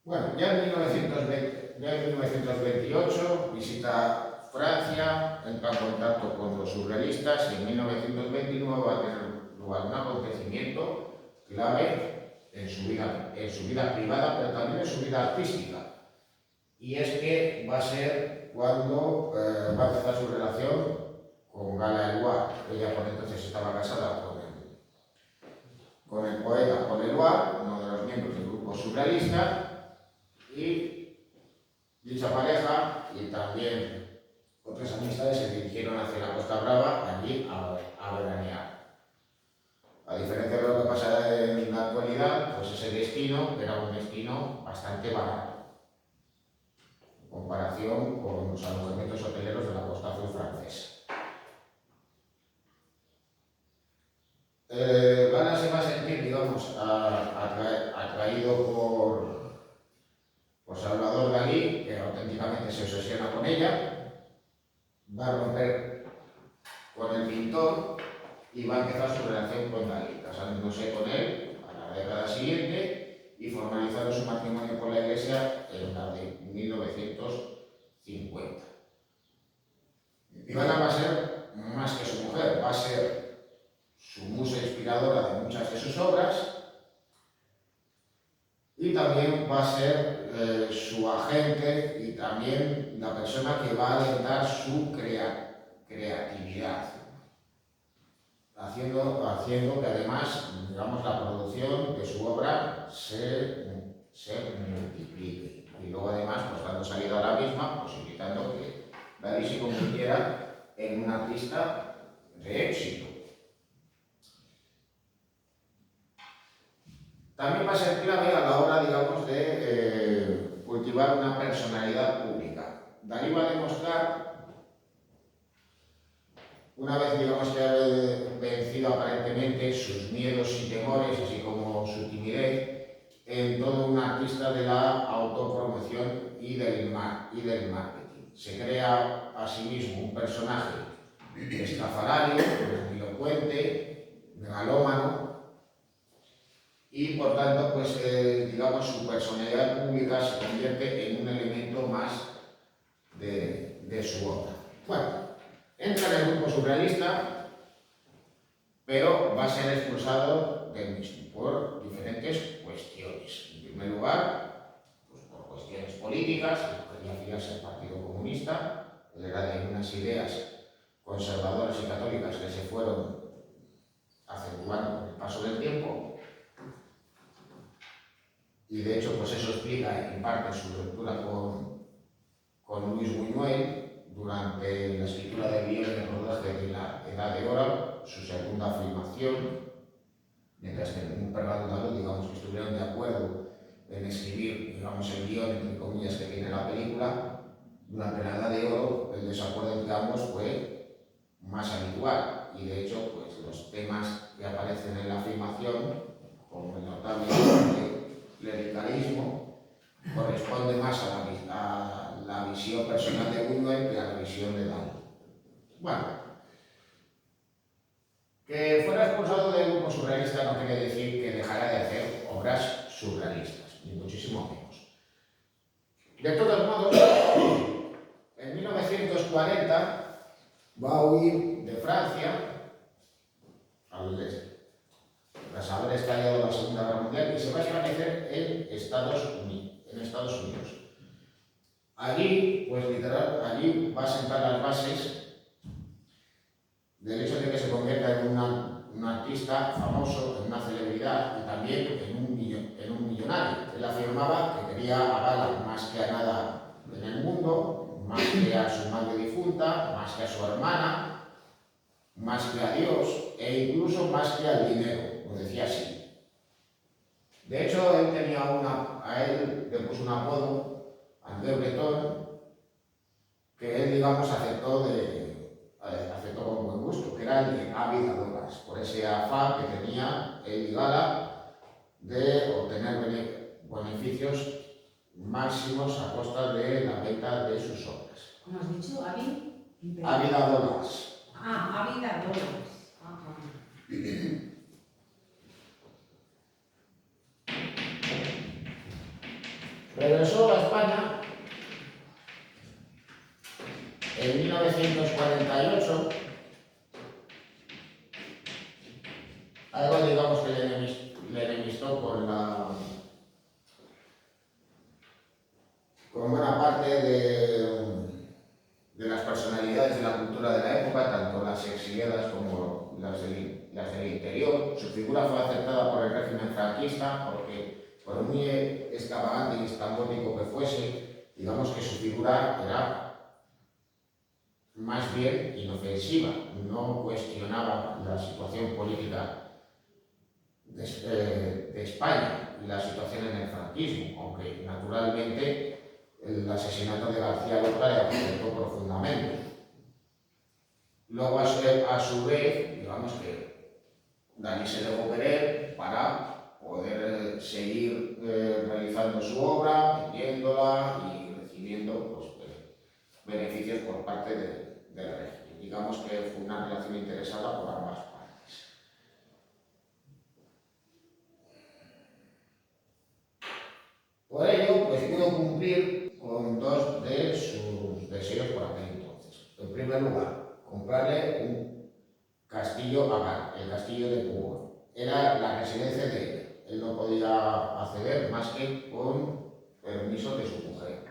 Bueno, ya en 1928 visita Francia, entra en contacto con los surrealistas y en 1929 va a tener lugar un acontecimiento clave en su vida privada, pero también en su vida artística. Y es que va a ser cuando va a empezar su relación con Gala Eluard. Ella por entonces estaba casada con el poeta Paul Eluard, uno de los miembros del grupo surrealista, y dicha pareja y también otras amistades se dirigieron hacia la Costa Brava, allí a veranear. A diferencia de lo que pasa en la actualidad, pues ese destino era un destino bastante barato en comparación con los alojamientos hoteleros de la costa va a romper con el pintor y va a empezar su relación con Dalí, casándose con él a la década siguiente y formalizando su matrimonio con la Iglesia en la de 1950. Ivana va a ser más que su mujer, va a ser su musa inspiradora de muchas de sus obras y también va a ser su agente y también la persona que va a alentar su creatividad, haciendo que además, digamos, la producción de su obra se multiplique. Y luego además, pues dando salida a la misma, posibilitando que Dalí se convirtiera en un artista de éxito. También va a ser clave a la hora, digamos, de cultivar una personalidad pública. Dalí va a demostrar, una vez, digamos, que ha vencido aparentemente sus miedos y temores, así como su timidez, en todo un artista de la autopromoción y del marketing. Se crea a sí mismo un personaje estrafalario, elocuente, megalómano, y por tanto, pues, digamos, su personalidad pública se convierte en un elemento más de su obra. Bueno, entra en el grupo surrealista, pero va a ser expulsado del mismo por diferentes cuestiones. En primer lugar, pues por cuestiones políticas, quería afiliarse al Partido Comunista, él era de unas ideas conservadoras y católicas que se fueron acentuando con el paso del tiempo. Y de hecho, pues eso explica en parte su ruptura con Luis Buñuel durante la escritura del guion de rodaje de La Edad de Oro, su segunda filmación, mientras que en un permanente, digamos, que estuvieron de acuerdo en escribir, digamos, el guion, entre comillas, que tiene la película. Durante La Edad de Oro, el desacuerdo, digamos, fue más habitual, y de hecho, pues los temas que aparecen en la filmación, como el notable clericalismo, corresponde más a la visión personal de Buñuel que a la visión de Dalí. Bueno, que fuera expulsado del grupo surrealista no quiere decir que dejara de hacer obras surrealistas, ni muchísimo menos. De todos modos, en 1940 va a huir de Francia tras haber estallado la Segunda Guerra Mundial y se va a establecer en Estados Unidos. Allí, pues literal, allí va a sentar las bases del hecho de que se convierta en un artista famoso, en una celebridad y también en un millonario. Él afirmaba que quería a Gala más que a nada en el mundo, más que a su madre difunta, más que a su hermana, más que a Dios e incluso más que al dinero. Lo decía así. De hecho, él tenía a él le puso un apodo, André Breton, que él, digamos, aceptó con buen gusto, que era el de Ávida Doras, por ese afán que tenía él y Gala de obtener beneficios máximos a costa de la venta de sus obras.
¿Cómo has dicho?
Ávida Doras.
Ávida Doras. Ajá.
Regresó a España en 1948, algo, digamos, que le enemistó con buena parte de las personalidades de la cultura de la época, tanto las exiliadas como las del interior. Su figura fue aceptada por el régimen franquista porque, por muy extravagante y estrambótico que fuese, digamos que su figura era más bien inofensiva, no cuestionaba la situación política de España y la situación en el franquismo, aunque naturalmente el asesinato de García Lorca le afectó profundamente. Luego, a su vez, digamos que Dalí se dejó querer para poder seguir realizando su obra, vendiéndola y recibiendo, pues, beneficios por parte del digamos que fue una relación interesada por ambas partes. Por ello, pues pudo cumplir con dos de sus deseos por aquel entonces. En primer lugar, comprarle un castillo a el castillo de Púa. Era la residencia de él. Él no podía acceder más que con permiso de su mujer.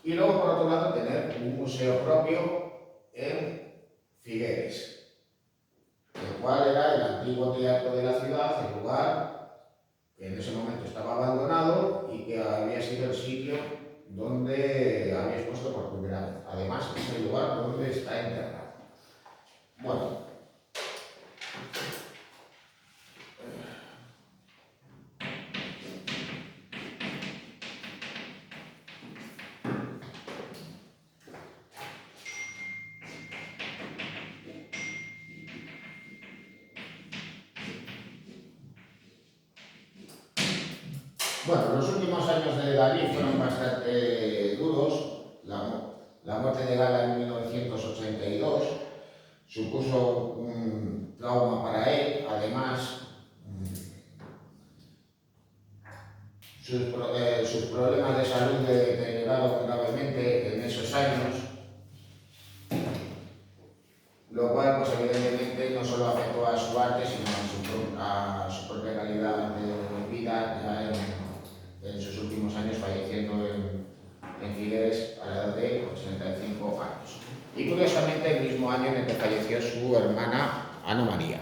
Y luego, por otro lado, tener un museo propio en Figueres, el cual era el antiguo teatro de la ciudad, el lugar que en ese momento estaba abandonado y que había sido el sitio donde había expuesto por primera vez. Además, es el lugar donde está enterrado. Bueno. Bueno, los últimos años de Dalí fueron bastante duros. La muerte de Gala en 1982 supuso un trauma para él. Además, sus problemas de salud deterioraron gravemente en esos años, lo cual, pues evidentemente, no solo afectó a su arte, sino a su propia calidad de vida, ya en sus últimos años, falleciendo en Figueres a la edad de 85 años. Y curiosamente el mismo año en el que falleció su hermana Ana María.